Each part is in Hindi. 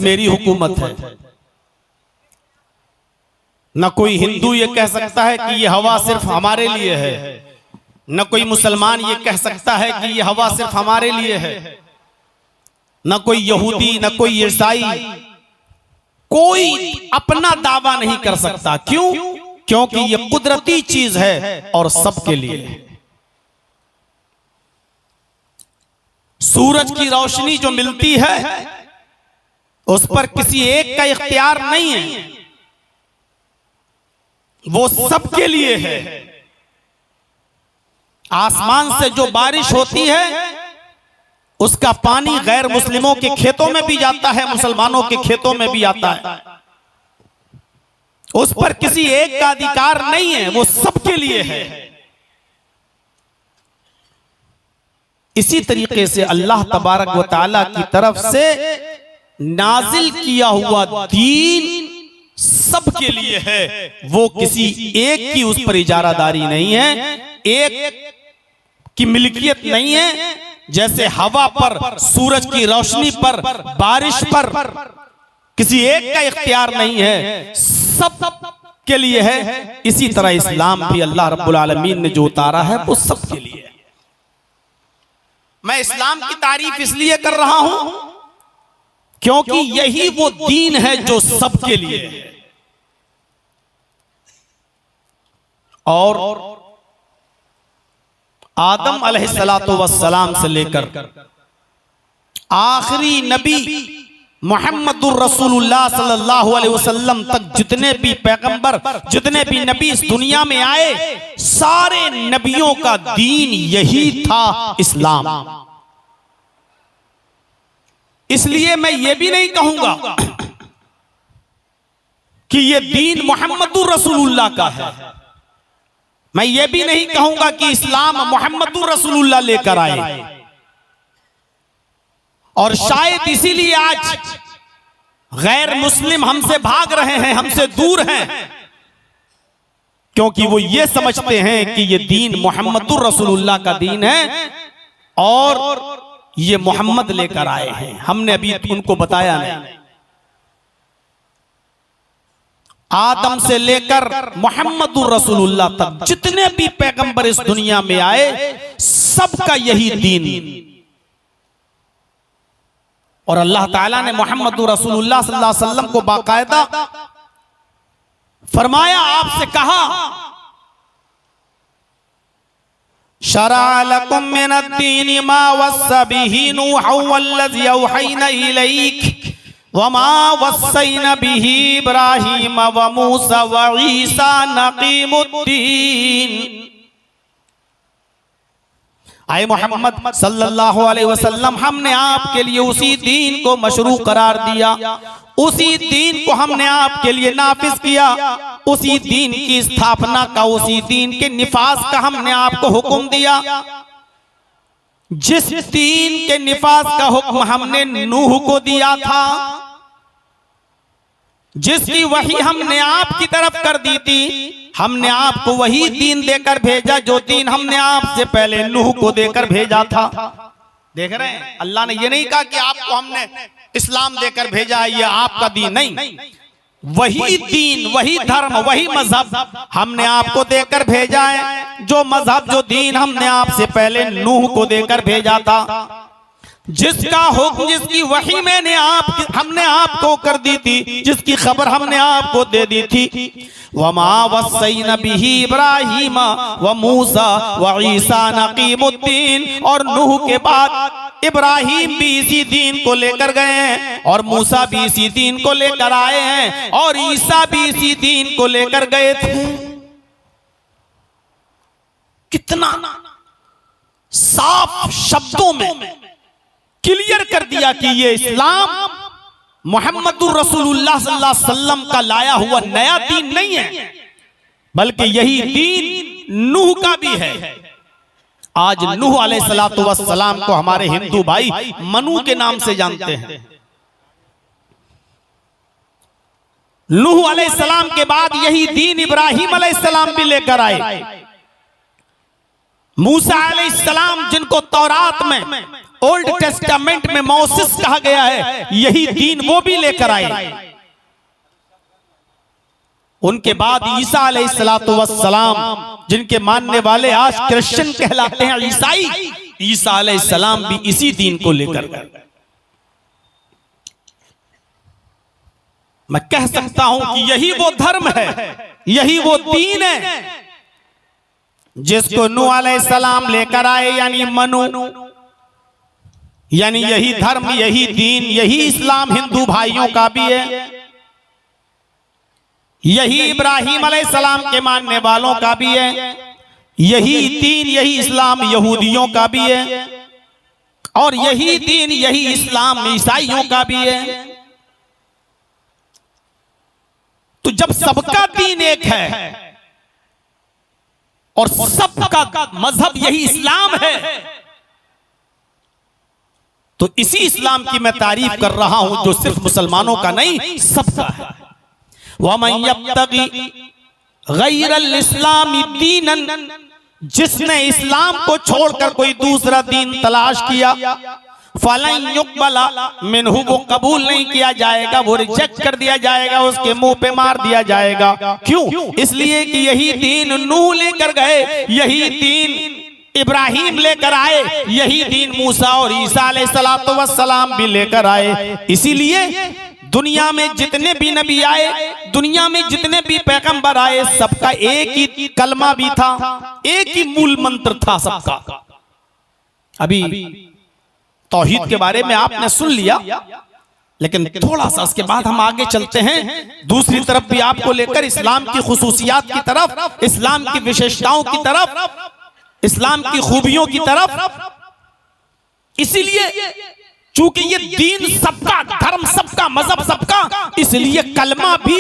मेरी हुकूमत है। न कोई हिंदू ये कह सकता है कि ये हवा सिर्फ हमारे लिए है, न कोई मुसलमान ये कह सकता है कि ये हवा सिर्फ हमारे लिए है, न कोई यहूदी, न कोई ईसाई, कोई अपना दावा नहीं कर सकता। क्यों? क्योंकि ये कुदरती चीज है और सबके लिए है। सूरज की रोशनी जो मिलती है उस पर किसी एक का इख्तियार नहीं है, वो सबके लिए है। आसमान से जो बारिश होती है उसका पानी गैर मुस्लिमों के खेतों में भी जाता है, मुसलमानों के खेतों में भी आता है। उस पर किसी एक का अधिकार नहीं है, वो सबके लिए है। इसी तरीके से अल्लाह तबारक व तआला की तरफ से नाजिल किया हुआ दीन सबके लिए है, वो किसी एक की उस पर इजारादारी नहीं है, एक की मिल्कियत नहीं है। जैसे हवा पर, सूरज की रोशनी पर, बारिश पर किसी एक का इख्तियार नहीं है, सब के लिए है। इसी तरह इस्लाम भी अल्लाह रब्बुल आलमीन ने जो उतारा है वो सबके लिए है। मैं इस्लाम की तारीफ इसलिए कर रहा हूं क्योंकि यही वो दीन है जो सबके लिए है। और आदम अलैहिस्सलातु वस्सलाम से लेकर आखिरी नबी मुहम्मदुर रसूलुल्लाह सल्लल्लाहु अलैहि वसल्लम तक जितने भी पैगंबर, जितने भी नबी इस दुनिया में आए, सारे नबियों का दीन यही था, इस्लाम। इसलिए मैं ये भी नहीं कहूंगा कि ये दीन मुहम्मदुर रसूलुल्लाह का है। मैं ये भी नहीं कहूंगा कि इस्लाम मुहम्मदुर रसूलुल्लाह लेकर आए। और शायद इसीलिए आज गैर मुस्लिम हमसे भाग रहे हैं, हमसे दूर हैं, क्योंकि वो ये समझते हैं कि ये दीन मुहम्मदुर रसूलुल्लाह का दीन है और ये मोहम्मद लेकर आए हैं। हमने अभी उनको बताया नहीं। आदम से लेकर मुहम्मदुर रसूलुल्लाह तक जितने भी पैगंबर इस दुनिया में आए, सबका यही दीन। और अल्लाह ताला ने मुहम्मदुर रसूलुल्लाह सल्लल्लाहु अलैहि वसल्लम को बाकायदा फरमाया, आपसे कहा, शरा लकुम मिनद्दीन मा वस्सा बिही नूहन वल्लज़ी औहैना इलैक वमा वस्सैना बिही इब्राहीम व मूसा व ईसा नक़ीमुद्दीन। आए मोहम्मद सल्लल्लाहु अलैहि वसल्लम, हमने आपके लिए उसी दीन को मशरू करार दिया, उसी दीन को हमने आपके लिए नाफिज किया, उसी दीन की स्थापना का, उसी दीन के निफाज का हमने आपको हुक्म दिया। जिस दीन के निफाज का हुक्म हमने नूह को दिया था, जिसकी वही हमने आपकी तरफ कर दी थी, हमने आपको वही दीन देकर भेजा जो दीन हमने आपसे पहले नूह को देकर भेजा था। देख रहे हैं, अल्लाह ने ये नहीं कहा कि आपको हमने इस्लाम देकर भेजा है, ये आपका दीन नहीं। वही दीन, वही धर्म, वही मजहब हमने आपको देकर भेजा है, जो मजहब, जो दीन हमने आपसे पहले नूह को देकर भेजा था। जिसका हुक्म, जिसकी वही हमने आपको कर दी थी, जिसकी खबर हमने आपको दे दी थी। वमा वस्सैना बिही इब्राहीम व मूसा व ईसा नक़ीमुद्दीन। और नूह के बाद इब्राहीम भी इसी दीन को लेकर गए हैं, और मूसा भी इसी दीन को लेकर आए हैं, और ईसा भी इसी दीन को लेकर गए थे। कितना साफ शब्दों में क्लियर कर दिया कि ये इस्लाम मुहम्मदुर रसूलुल्लाह सल्लल्लाहु अलैहि वसल्लम का लाया हुआ नया दीन नहीं है, बल्कि यही दीन नूह का भी है। आज नूह अलैहिस्सलातु वस्सलाम को हमारे हिंदू भाई मनु के नाम से जानते हैं। नूह अलैहिस्सलाम के बाद यही दीन इब्राहीम अलैहिस्सलाम भी लेकर आए। मूसा अलैहिस्सलाम, जिनको तौरात में ओल्ड टेस्टामेंट में मोसेस कहा गया है, यही दीन वो भी लेकर आए। उनके बाद ईसा अलैहिस्सलातु वस्सलाम, जिनके मानने वाले आज क्रिश्चियन कहलाते हैं, ईसाई, ईसा अलैहिस्सलाम भी इसी दीन को लेकर गए। मैं कह सकता हूं कि यही वो धर्म है, यही वो दीन है जिसको नूह अलैहिस्सलाम लेकर आए, यानी मनु, यानी यही धर्म, यही दीन, यही इस्लाम हिंदू भाइयों का भी है, यही इब्राहिम अलैहिस्सलाम के मानने वालों का भी है, यही दीन, यही इस्लाम यहूदियों का भी है, और यही दीन, यही इस्लाम ईसाइयों का भी है। तो जब सबका दीन एक है और सबका मजहब यही इस्लाम है, तो इसी इस्लाम की मैं तारीफ कर रहा हूं जो सिर्फ मुसलमानों का नहीं, सबका है। वमन यब्तगी गैरल इस्लामी दीनन, जिसने इस्लाम को छोड़कर कोई दूसरा दीन तलाश किया, फलन युक़बला मिन्हु, वो कबूल नहीं किया जाएगा, वो रिजेक्ट कर दिया जाएगा, उसके मुंह पे मार दिया जाएगा। क्यों? इसलिए कि यही दीन नूह लेकर गए, यही दीन इब्राहिम लेकर आए, यही दीन मूसा और ईसा अलैहिस्सलातु वस्सलाम भी लेकर आए। इसीलिए दुनिया में जितने भी नबी आए, दुनिया में जितने भी पैगंबर आए, सबका एक ही कलमा भी था, एक ही मूल मंत्र था सबका। अभी तौहीद के बारे में आपने सुन लिया, लेकिन थोड़ा सा उसके बाद हम आगे चलते हैं, दूसरी तरफ भी आपको लेकर इस्लाम की खुसूसियात की तरफ, इस्लाम की विशेषताओं की तरफ, इस्लाम की खूबियों की तरफ। इसीलिए चूंकि ये दीन सबका, धर्म सबका, मजहब सबका, इसलिए कलमा भी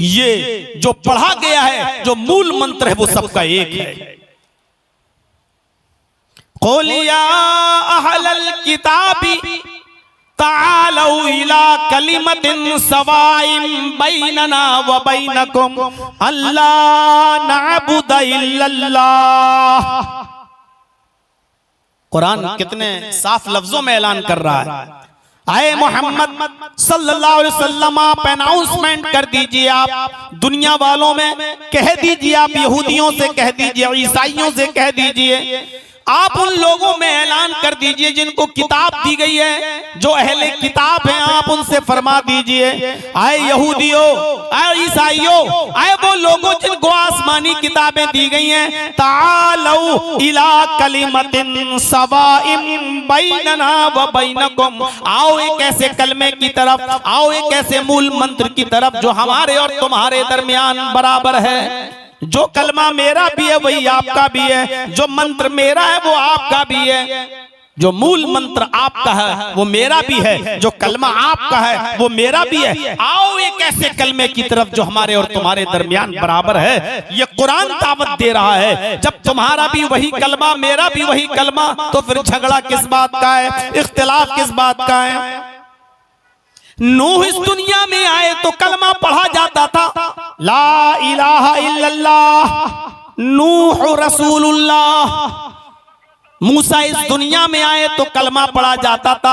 ये जो पढ़ा गया है, जो मूल मंत्र है, वो सबका एक है। क़ुल या अहलल किताबी तालौ इला कलिमतिन सवाइन बैनना व बैनकुम अल्ला नअबुद इल्लल्लाह। कुरान कितने साफ लफ्जों में ऐलान कर रहा है, आए मोहम्मद सल्लल्लाहु अलैहि वसल्लम, आप अनाउंसमेंट कर दीजिए, आप दुनिया वालों में कह दीजिए, आप यहूदियों से कह दीजिए, ईसाइयों से कह दीजिए, आप उन लोगों में ऐलान कर दीजिए जिनको किताब दी गई है, जो अहले किताब हैं, आप उनसे फरमा दीजिए, आए यहूदियों, आए ईसाइयों, आए वो लोगों जिनको आसमानी किताबें दी गई हैं, तालौ इला कलिमतिन सवाइन बैनना व बैनकुम, आओ एक ऐसे कलमे की तरफ, आओ एक ऐसे मूल मंत्र की तरफ जो हमारे और तुम्हारे दरमियान बराबर है। जो कलमा मेरा भी है वही आपका भी है, जो मंत्र मेरा है वो आपका भी है, जो मूल मंत्र आपका है वो मेरा भी है, जो कलमा आपका है वो मेरा भी है। आओ एक ऐसे कलमे की तरफ जो हमारे और तुम्हारे दरमियान बराबर है। ये कुरान दावत दे रहा है, जब तुम्हारा भी वही कलमा, मेरा भी वही कलमा, तो फिर झगड़ा किस बात का है, इख्तिलाफ किस बात का है। नूह इस दुनिया में आए तो कलमा पढ़ा जाता था, ला इलाहा इल्लल्लाह नूह रसूलुल्लाह। मूसा इस दुनिया में आए तो कलमा पढ़ा जाता था,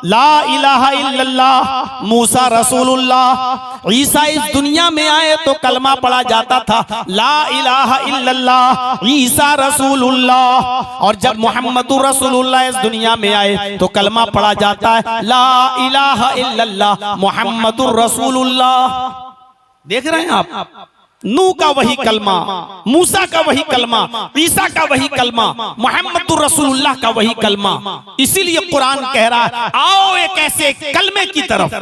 ला इलाहा इल्लल्लाह मूसा रसूलुल्लाह। ईसा इस दुनिया में आए तो कलमा पढ़ा जाता था, ला इलाहा इल्लल्लाह ईसा रसूलुल्लाह। और जब मोहम्मदुर रसूलुल्लाह इस दुनिया में आए तो कलमा पढ़ा जाता है, ला इलाहा इल्लल्लाह मोहम्मदुर रसूलुल्लाह। देख रहे हैं आप, नूह का वही कलमा, मूसा का वही कलमा, ईसा का वही कलमा, मोहम्मदुर रसूलुल्लाह का वही कलमा। इसीलिए कुरान कह रहा है, आओ एक ऐसे कलमे की तरफ,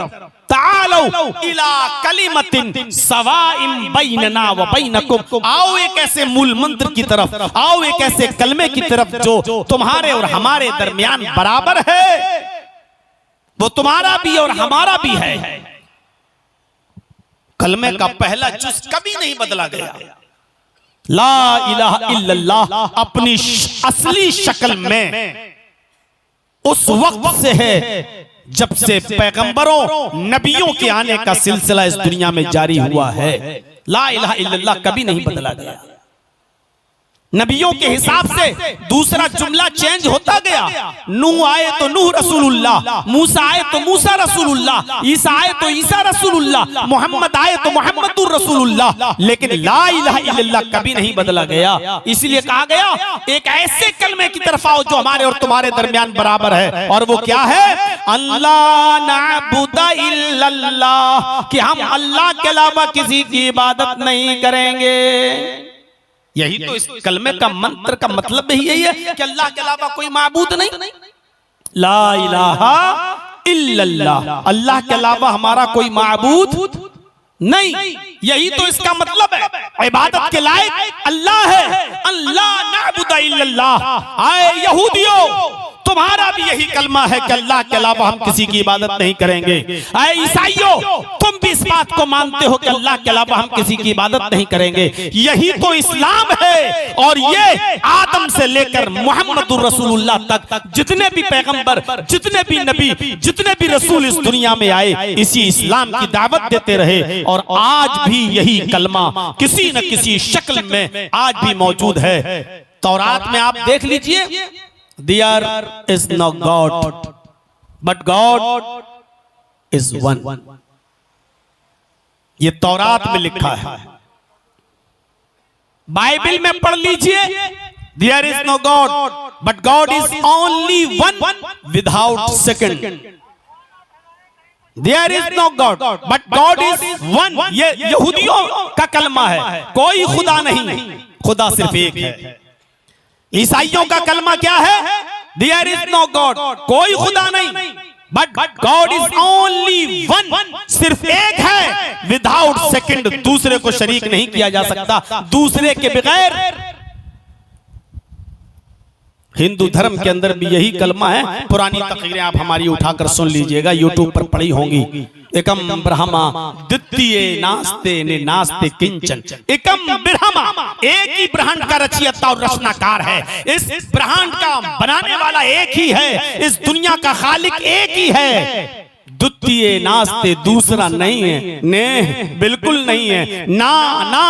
तालौ इला कलिमतिन सवाइन बैनना व बैनकुम, आओ एक ऐसे मूल मंत्र की तरफ, आओ एक ऐसे कलमे की तरफ जो तुम्हारे और हमारे दरमियान बराबर है, वो तुम्हारा भी और हमारा भी है। कलमे का पहला जुज कभी नहीं बदला गया। ला इलाहा इल्लल्लाह अपनी असली शक्ल में उस वक्त से है जब से पैगंबरों, नबियों के आने का सिलसिला इस दुनिया में जारी हुआ है। ला इलाहा इल्लल्लाह कभी नहीं बदला गया। नबियों के हिसाब से दूसरा जुमला चेंज होता गया। नूह आए तो नूह रसूलुल्लाह, मूसा आए तो मूसा रसूलुल्लाह, ईसा आए तो ईसा रसूलुल्लाह, मोहम्मद आए तो मोहम्मदुर रसूलुल्लाह, लेकिन ला इलाहा इल्लल्लाह कभी नहीं बदला गया। इसलिए कहा गया एक ऐसे कलमे की तरफ आओ जो हमारे और तुम्हारे दरमियान बराबर है, और वो क्या है? अल्लाह नअबुदा इल्लल्लाह, कि हम अल्लाह के अलावा किसी की इबादत नहीं करेंगे। यही तो इस कलमे का मंत्र का मतलब ही यही है कि अल्लाह के अलावा कोई माबूद नहीं। ला इलाहा इल्लल्लाह, अल्लाह के अलावा हमारा कोई माबूद नहीं। यही तो इसका मतलब है। इबादत के लायक अल्लाह है। अल्लाह नअबुदा इल्लल्लाह। आए यहूदियों, तुम्हारा भी यही कलमा है कि अल्लाह के अलावा हम किसी की इबादत नहीं करेंगे। आए ईसाइयों, तुम भी इस बात को मानते हो कि अल्लाह के अलावा हम किसी की इबादत नहीं करेंगे। यही तो इस्लाम है। और ये आदम से लेकर मोहम्मदुर रसूलुल्लाह तक जितने भी पैगंबर, जितने भी नबी, जितने भी रसूल इस दुनिया में आए, इसी इस्लाम की दावत देते रहे। और आज भी यही कलमा किसी न किसी शक्ल में आज भी मौजूद है। तौरात में आप देख लीजिए, There is no God, but God is one. ये तौरात में लिखा है। बाइबल में पढ़ लीजिए, There is no God, but God is only one without second. There is no God, but God is one. ये यहूदियों का कलमा है। कोई खुदा नहीं, खुदा सिर्फ एक है। ईसाइयों का कलमा क्या है? There is no God, कोई खुदा नहीं, but God is only one, सिर्फ एक है, विदाउट सेकंड, दूसरे को शरीक नहीं किया जा सकता, दूसरे के बगैर। हिंदू धर्म के अंदर भी यही कलमा है। पुरानी तकरीरें आप हमारी उठाकर सुन लीजिएगा, यूट्यूब पर पड़ी होंगी। एकम ब्रह्मा द्वितीय नास्ते ने नास्ते किंचन। एकम ब्रह्मा, एक ही ब्रह्मांड का रचयिता और रचनाकार है। इस ब्रह्मांड का बनाने वाला एक ही है। इस दुनिया का खालिक एक ही है। द्वितीय नास्ते, दूसरा नहीं है। ने बिल्कुल नहीं है। ना ना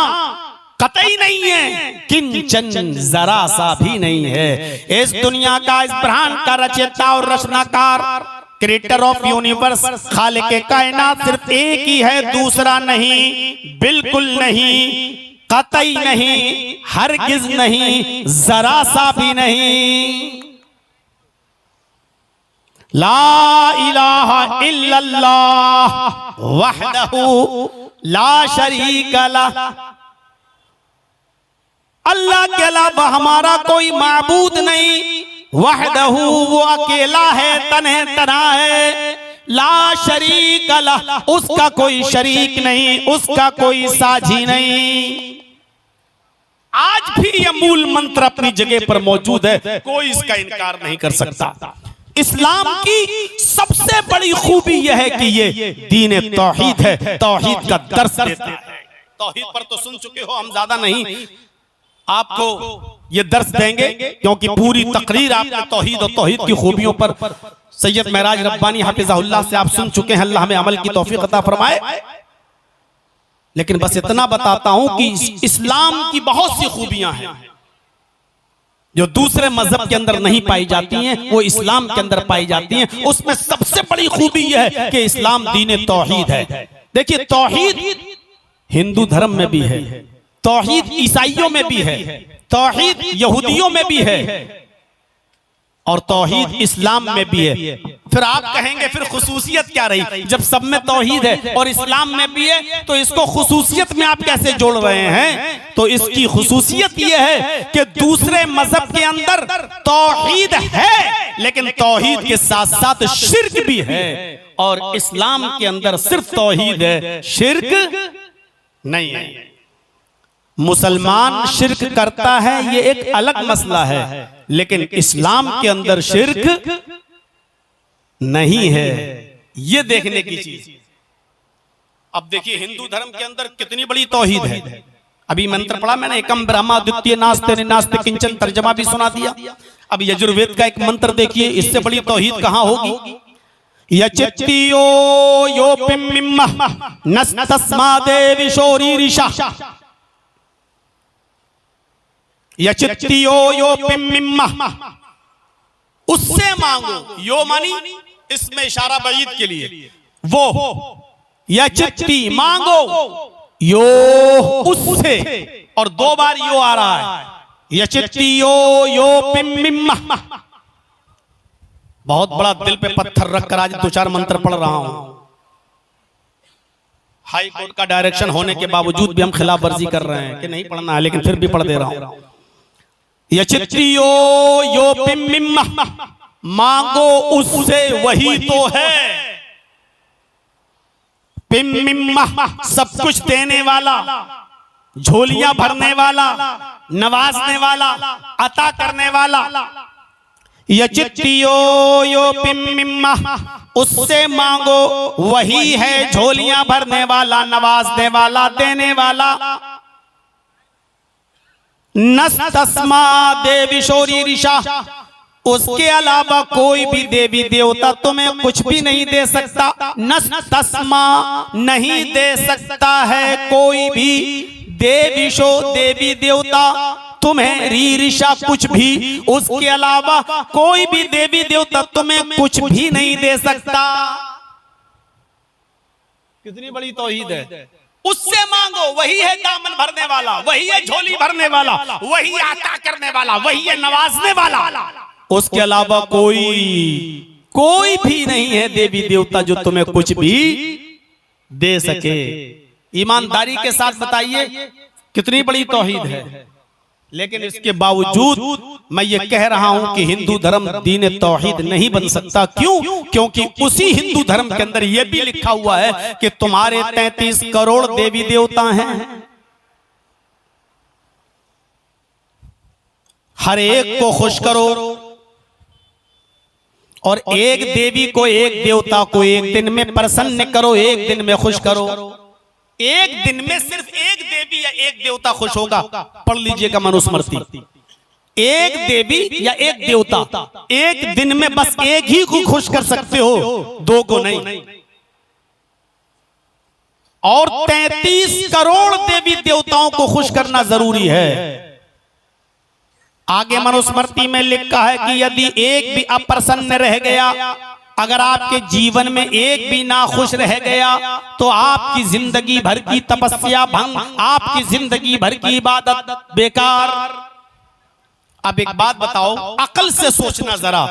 कतई नहीं है। किंचन, जरा सा भी नहीं है। इस दुनिया का, इस ब्रह्मांड का रचयिता और रचनाकार, क्रिएटर ऑफ यूनिवर्स, खालिक कायनात सिर्फ एक ही है, दूसरा नहीं, बिल्कुल नहीं, कतई नहीं, हरगिज नहीं, जरा सा भी नहीं। ला इलाहा इल्लल्लाह वहदहू ला शरीका लह, अल्लाह के अलावा हमारा कोई माबूद नहीं। वहदहू, वो अकेला है, तन्हे तन्हा है। ला शरीक लह, उसका कोई शरीक नहीं, उसका कोई साझी नहीं। आज भी यह मूल मंत्र अपनी जगह पर मौजूद है, कोई इसका इनकार नहीं कर सकता। इस्लाम की सबसे बड़ी खूबी यह है कि ये दीन तौहीद है, तौहीद का दर्स देता है। तौहीद पर तो सुन चुके हो, हम ज्यादा नहीं आपको ये दर्स देंगे, क्योंकि पूरी तकरीर आपने तौहीद और तौहीद की खूबियों पर सैयद महराज रब्बानी हाफिज़हुल्लाह से आप सुन चुके हैं। अल्लाह हमें अमल की तौफीक अता फरमाए। लेकिन बस इतना बताता हूं कि इस्लाम की बहुत सी खूबियां हैं जो दूसरे मजहब के अंदर नहीं पाई जाती हैं, वो इस्लाम के अंदर पाई जाती हैं। उसमें सबसे बड़ी खूबी यह है कि इस्लाम दीन तौहीद है। देखिए, तौहीद हिंदू धर्म में भी है, तौहीद ईसाइयों में भी है, तौहीद यहूदियों में भी है, और तौहीद इस्लाम में भी है। फिर आप कहेंगे फिर खुसूसियत क्या रही? जब सब में तौहीद है और इस्लाम में भी है, तो इसको खुसूसियत में आप कैसे जोड़ रहे हैं? तो इसकी खुसूसियत यह है कि दूसरे मजहब के अंदर तौहीद है, लेकिन तौहीद के साथ साथ शिर्क भी है, और इस्लाम के अंदर सिर्फ तौहीद है, शिर्क नहीं है। मुसलमान शिर्क करता है, ये एक अलग मसला है, लेकिन इस्लाम के अंदर शिर्क नहीं है, ये देखने की चीज। अब देखिए, हिंदू धर्म के अंदर कितनी बड़ी तौहीद है। अभी मंत्र पढ़ा मैंने, एकम ब्रह्मा द्वितीय नास्ते नास्ते किंचन, तर्जमा भी सुना दिया। अब यजुर्वेद का एक मंत्र देखिए, इससे बड़ी तौहीद कहां होगी? यचित्तियो यो पिम्मिम्मा नस्तस्मादे विशोरीरिशा, यचित्तियो यो पिम्मिम्मा, उससे मांगो। यो मानी इसमें इशारा बईद के लिए, वो यचित्ती मांगो, यो उससे, और 2 बार यो आ रहा है, यचित्तियो यो पिम्मिम्मा। बहुत बड़ा दिल पे पत्थर रखकर आज 2-4 मंत्र पढ़ रहा हूं। हाई कोर्ट का डायरेक्शन होने के बावजूद भी हम खिलाफ वर्जी कर रहे हैं कि नहीं पढ़ना है, लेकिन फिर भी पढ़ दे रहा हूं। यचित्तियो यो पिम्मिम्मा, मांगो उससे वही तो है। पिम्मिम्मा, सब कुछ देने वाला, झोलियां भरने वाला, नवाजने वाला, अता करने वाला। यचित्तियो यो पिम्मिम्मा, उससे मांगो वही है झोलियां भरने वाला, नवाजने वाला, देने वाला। नस्तस्मा देवी शौरी ऋषा, उसके अलावा कोई भी देवी देवता तुम्हें कुछ भी नहीं दे सकता। नस्तस्मा, नहीं दे सकता है कोई भी देवीशो, देवी देवता तुम्हें ऋषा कुछ भी, उसके अलावा कोई भी देवी देवता तुम्हें कुछ भी नहीं दे सकता। कितनी बड़ी तौहीद है। उससे मांगो, वही है दामन भरने वाला, वही है झोली भरने वाला, वही आता करने वाला, वही है नवाजने वाला। उसके अलावा कोई भी नहीं है देवी देवता जो तुम्हें कुछ भी दे सके। ईमानदारी के साथ बताइए कितनी बड़ी तौहीद है। लेकिन इसके बावजूद मैं ये कह रहा हूं कि हिंदू धर्म दीन तौहीद नहीं बन सकता। क्यों? क्योंकि उसी हिंदू धर्म के अंदर यह भी लिखा हुआ है कि तुम्हारे 33 करोड़ देवी देवता हैं, हर एक को खुश करो, और एक देवी को, एक देवता को एक दिन में प्रसन्न करो, एक दिन में खुश करो। एक दिन में सिर्फ एक देवी या एक देवता खुश होगा। पढ़ लीजिएगा मनुस्मृति। एक देवी या एक देवता एक दिन में बस एक ही को खुश कर सकते हो, 2 को नहीं। और 33 करोड़ देवी देवताओं को खुश करना जरूरी है। आगे मनुस्मृति में लिखा है कि यदि एक भी अप्रसन्न रह गया, अगर आपके जीवन में एक भी ना खुश रह गया, तो आपकी जिंदगी भर की तपस्या भंग, आपकी जिंदगी भर की इबादत बेकार। अब एक बात बताओ, अकल से सोचना जरा,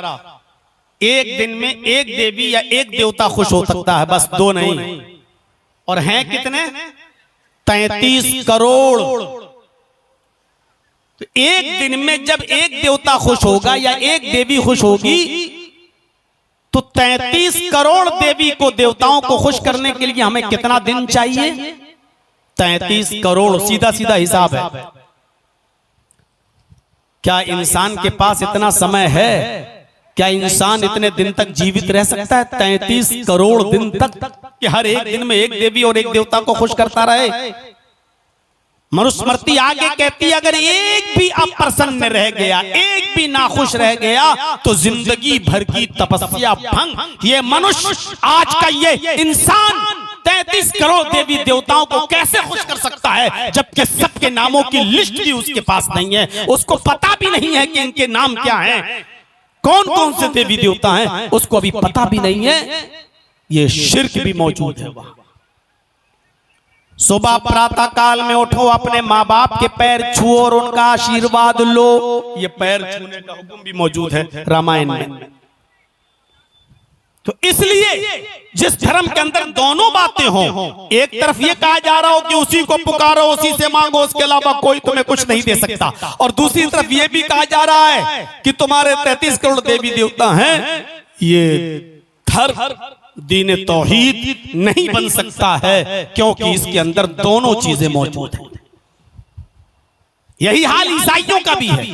एक दिन में एक देवी या एक देवता खुश हो सकता है, बस 2 नहीं। और हैं कितने? 33 करोड़। तो एक दिन में जब एक देवता खुश होगा या एक देवी खुश होगी, तो 33 करोड़ देवी को, देवताओं को खुश करने के लिए हमें कितना दिन चाहिए? 33 करोड़। सीधा सीधा हिसाब है। क्या इंसान के पास इतना समय है? क्या इंसान इतने दिन तक जीवित रह सकता है? 33 करोड़ दिन तक कि हर एक दिन में एक देवी और एक देवता को खुश करता रहे? मनुस्मृति आगे कहती है अगर एक भी अप्रसन्न रह गया, एक भी नाखुश रह गया, तो जिंदगी भर की तपस्या भंग। ये मनुष्य, आज का ये इंसान 33 करोड़ देवी देवताओं को कैसे खुश कर सकता है, जबकि सबके नामों की लिस्ट भी उसके पास नहीं है। उसको पता भी नहीं है कि इनके नाम क्या हैं, कौन कौन से देवी देवता हैं, उसको अभी पता भी नहीं है। ये शिर्क भी मौजूद है वहां। सुबह प्रातः काल में उठो, अपने माँ बाप के पैर छुओ और उनका आशीर्वाद लो। ये पैर छूने का हुक्म भी मौजूद है रामायण में। तो इसलिए जिस धर्म के अंदर दोनों बातें हों, एक तरफ ये कहा जा रहा हो कि उसी को पुकारो, उसी से मांगो, उसके अलावा कोई तुम्हें कुछ नहीं दे सकता, और दूसरी तरफ ये भी कहा जा रहा है कि तुम्हारे 33 करोड़ देवी देवता हैं, ये धर्म दीन तौहीद नहीं बन सकता है, क्योंकि इसके अंदर दोनों चीजें मौजूद हैं। यही हाल ईसाइयों का भी है।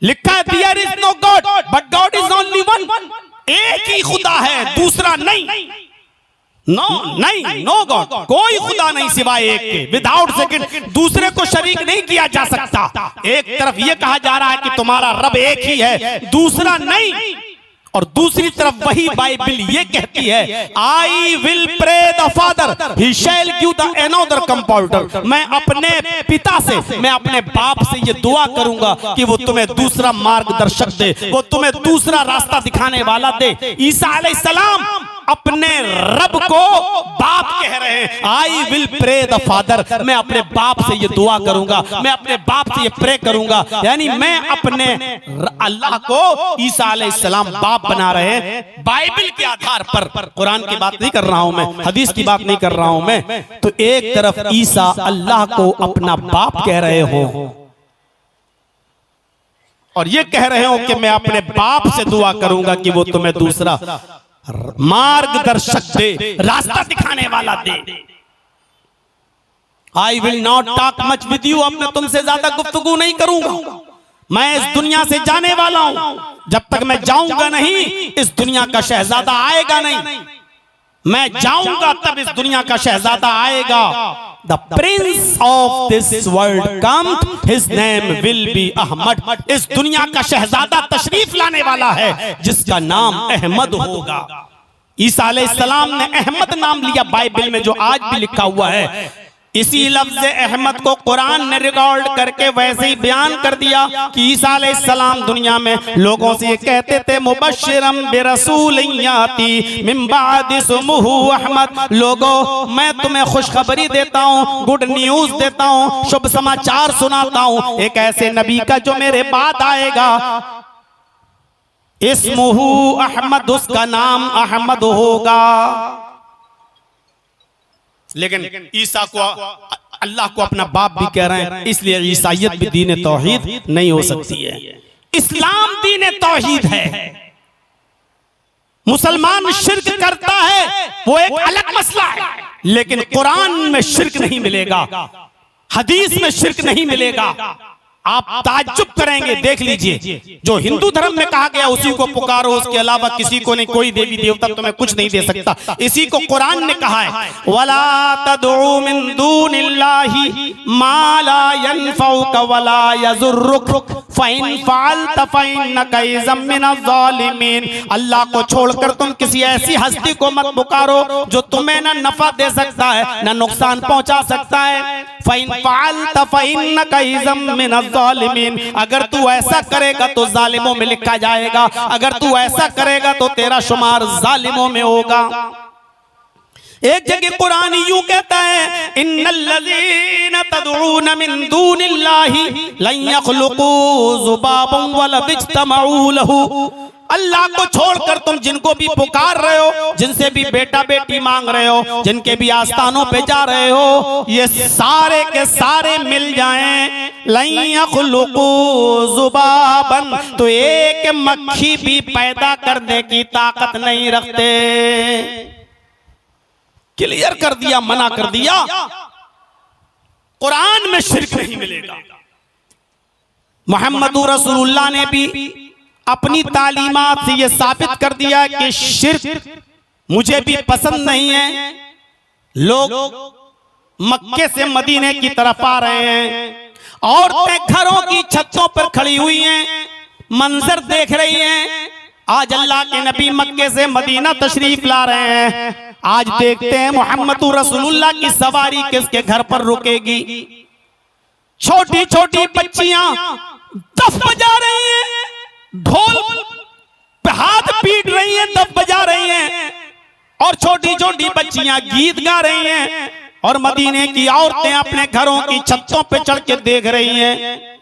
लिखा है there is no god but god is only one. एक ही खुदा है, दूसरा नहीं। नो गॉड, कोई खुदा नहीं सिवाय एक के, विदाउट सेकंड। दूसरे को शरीक नहीं किया जा सकता। एक तरफ यह कहा जा रहा है कि तुम्हारा रब एक ही है, दूसरा नहीं। और दूसरी तरफ वही बाइबल ये कहती है I will pray the father he shall give the another compounder, मैं अपने पिता से, मैं अपने बाप से ये दुआ करूंगा कि वो तुम्हें दूसरा मार्गदर्शक दे, वो तुम्हें दूसरा रास्ता दिखाने वाला दे। ईसा अलैहिस्सलाम अपने रब को बाप कह रहे हैं, I will pray the father, मैं अपने बाप से ये दुआ करूंगा, मैं अपने बाप से ये प्रे करूंगा। यानी मैं अपने अल्लाह को ईसा अलैहिस्सलाम बाप बना रहे हैं बाइबल के आधार पर। कुरान की बात नहीं कर रहा हूं मैं, हदीस की बात नहीं कर रहा हूं मैं। तो एक तरफ ईसा अल्लाह को अपना बाप कह रहे हो और ये कह रहे हो कि मैं अपने बाप से दुआ करूंगा कि वो तुम्हें दूसरा मार्गदर्शक दे, रास्ता दिखाने वाला दे। I will not talk much with you, अब मैं तुमसे ज्यादा गुफ्तगू नहीं करूंगा, मैं इस दुनिया से जाने वाला हूं, जब तक मैं जाऊंगा नहीं इस दुनिया का शहजादा आएगा नहीं, मैं जाऊंगा तब इस दुनिया का शहजादा आएगा। The prince of this world come, his name will be Ahmad, इस दुनिया का शहजादा तशरीफ लाने वाला है जिसका नाम अहमद होगा। ईसा अलैहिस्सलाम ने अहमद नाम लिया बाइबल में, जो आज भी लिखा हुआ है। इसी लफ्ज अहमद को कुरान ने रिकॉर्ड करके वैसे ही बयान कर दिया कि ईसा अलैहिस्सलाम दुनिया में लोगों से कहते थे मुबश्शिरम बिरसूलिन याती मिन बाद इस्मुहु अहमद, लोगों मैं तुम्हें खुशखबरी देता हूँ, गुड न्यूज देता हूँ, शुभ समाचार सुनाता हूँ एक ऐसे नबी का जो मेरे बाद आएगा, इस्मुहु अहमद, उसका नाम अहमद होगा। लेकिन ईसा को अल्लाह को अपना बाप भी कह रहे हैं, इसलिए ईसाइयत भी दीन तौहीद नहीं हो सकती है। इस्लाम दीन तौहीद है। मुसलमान शिर्क करता है वो एक अलग मसला है, लेकिन कुरान में शिर्क नहीं मिलेगा, हदीस में शिर्क नहीं मिलेगा। आप ताज्जुब करेंगे, देख लीजिए जो हिंदू धर्म में कहा गया उसी को पुकारो, उसके अलावा किसी को नहीं, कोई देवी देवता तुम्हें कुछ नहीं दे सकता, इसी को कुरान ने कहा है वला तदउ मिन दूनिल्लाहि मा ला यनफउक वला यजुर्रुक फइन फअलत फइन्नका इज़म मिनज़ ज़ालिमीन। अल्लाह को छोड़कर तुम किसी ऐसी हस्ती को मत पुकारो जो तुम्हें ना नफा दे सकता है ना नुकसान पहुंचा सकता है। फइन फअलत फइन्नका इज़म मिनज़ ज़ालिमीन, अगर तू ऐसा करेगा तो जालिमों में लिखा जाएगा, अगर तू ऐसा करेगा तो तेरा शुमार जालिमों में होगा। एक जगह कुरान यूं कहता है इन्नल्लज़ीना तदऊन मिन दूनिल्लाहि लन यख़लुक़ू ज़ुबाबन वला इज्तमऊ लहू, अल्लाह को छोड़कर तुम जिनको भी पुकार रहे हो, जिनसे भी बेटा बेटी मांग रहे हो, जिनके भी आस्थानों पे जा रहे हो, ये सारे के सारे मिल जाएं, लन यख़लुक़ू ज़ुबाबन, तो एक मक्खी भी पैदा करने की ताकत नहीं रखते। क्लियर कर दिया, मना कर दिया, कुरान में शिर्क नहीं मिलेगा। मोहम्मदुर रसूलुल्लाह ने भी अपनी तालीमात से यह साबित कर दिया कि शिर्क मुझे भी पसंद नहीं है। लोग मक्के से मदीने की तरफ आ रहे हैं, औरतें घरों की छतों पर खड़ी हुई हैं, मंजर देख रही हैं। आज अल्लाह के नबी मक्के से मदीना तशरीफ ला रहे हैं। आज देखते हैं मोहम्मदुर रसूलुल्लाह की सवारी किसके घर पर रुकेगी। छोटी छोटी बच्चियां दफ बजा रही हैं, ढोल पे हाथ पीट रही हैं, दफ बजा रही हैं, और छोटी छोटी बच्चियां गीत गा रही हैं, और मदीने की औरतें अपने घरों की छतों पे चढ़ के देख रही हैं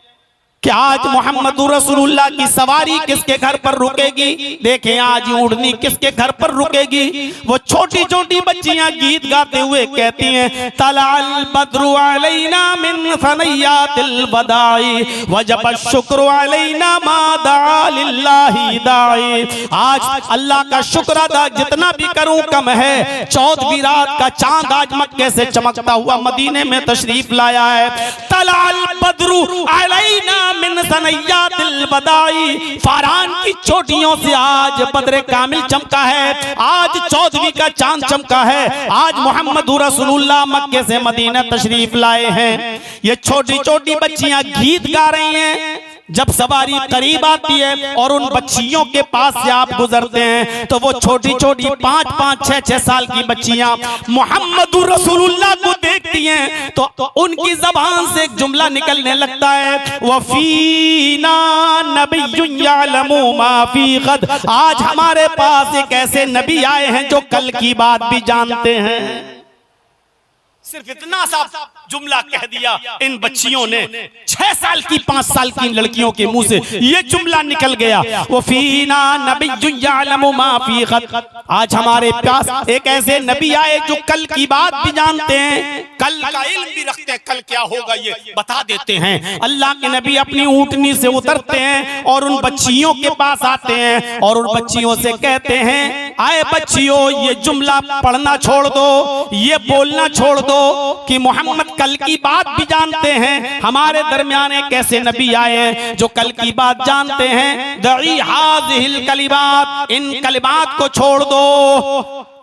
कि आज मोहम्मदुर रसूलुल्लाह की सवारी किसके घर पर रुकेगी। देखें आज ऊँटनी किसके घर पर रुकेगी। वो छोटी छोटी बच्चियां गीत गाते हुए कहती हैं तलाल बद्रु अलैना मिन सनयातिल बदाई वजब शुक्र अलैना मा दा लिल्लाहि दाई। आज अल्लाह का शुक्र अदा जितना भी करूं कम है। 14वीं रात का चांद आज मक्के से चमकता हुआ मदीने में तशरीफ लाया है। तलाल बद्रु अलैना मिन सनयातिल बदाई, फारान की चोटियों से आज बदरे कामिल चमका है। आज 14वीं का चांद चमका है। आज मोहम्मदुर रसूलुल्लाह मक्के से मदीना तशरीफ लाए हैं। ये छोटी छोटी बच्चियां गीत गा रही हैं, जब सवारी करीब आती है और उन बच्चियों के पास से आप गुजरते हैं तो वो छोटी छोटी 5-5, 6-6 साल की बच्चियां मोहम्मदुर रसूलुल्लाह को देखती हैं तो उनकी जबान से एक जुमला निकलने लगता है, वफीना नबियुन यअलमु मा फी गद। आज हमारे पास एक ऐसे नबी आए हैं जो कल की बात भी जानते हैं। सिर्फ इतना सा जुमला कह दिया इन बच्चियों ने, 6 साल की 5 साल की लड़कियों के मुंह से ये जुमला निकल गया, वो फीना नबियुन यअलमु मा फी गद। आज हमारे पास एक ऐसे नबी आए जो कल की बात भी जानते हैं, कल का इल्म भी रखते हैं, कल क्या होगा ये बता देते हैं। अल्लाह के नबी अपनी ऊंटनी से उतरते हैं और उन बच्चियों के पास आते हैं और उन बच्चियों से कहते हैं, आए बच्चियों ये जुमला पढ़ना छोड़ दो, ये बोलना छोड़ दो कि मोहम्मद कल की बात भी जानते हैं। हमारे दरमियान एक ऐसे नबी आए हैं जो कल की बात जानते हैं। दई हाज़िहिल कलिमात, इन कलिमात को छोड़ दो,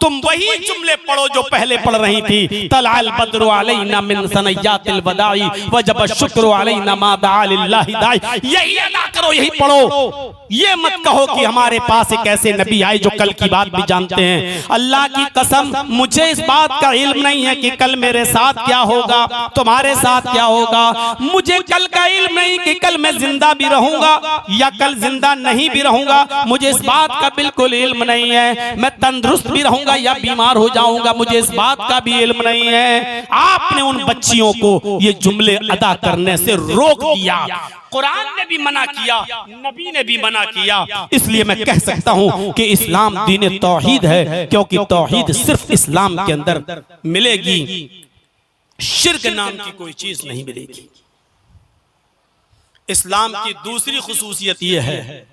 तुम वही जुमले पढ़ो जो पहले पढ़ रही थी। तलअल बद्रु अलैना मिन सनयातिल वदाई वजब शुक्र अलैना मा दआ लिल्लाहि दाई। यही अदा करो, यही पढ़ो, ये मत कहो कि हमारे पास एक ऐसे नबी आए जो कल की बात भी जानते हैं। अल्लाह की कसम मुझे इस बात का इल्म नहीं है कि कल मेरे साथ क्या होगा, तुम्हारे साथ क्या होगा। मुझे कल का इल्म नहीं कि कल मैं जिंदा भी रहूंगा या कल जिंदा नहीं भी रहूंगा। मुझे इस बात का बिल्कुल इल्म नहीं है, मैं तंदुरुस्त भी रहूंगा या बीमार हो जाऊंगा, मुझे इस बात का भी इल्म नहीं है। आपने उन बच्चियों को ये जुमले अदा करने से रोक दिया। कुरान ने भी मना किया, नबी ने भी मना किया। इसलिए मैं कह सकता हूं कि इस्लाम दीन तौहीद है, क्योंकि तौहीद सिर्फ इस्लाम के अंदर मिलेगी, शिर्क नाम की कोई चीज नहीं मिलेगी। इस्लाम की दूसरी खुसूसियत यह है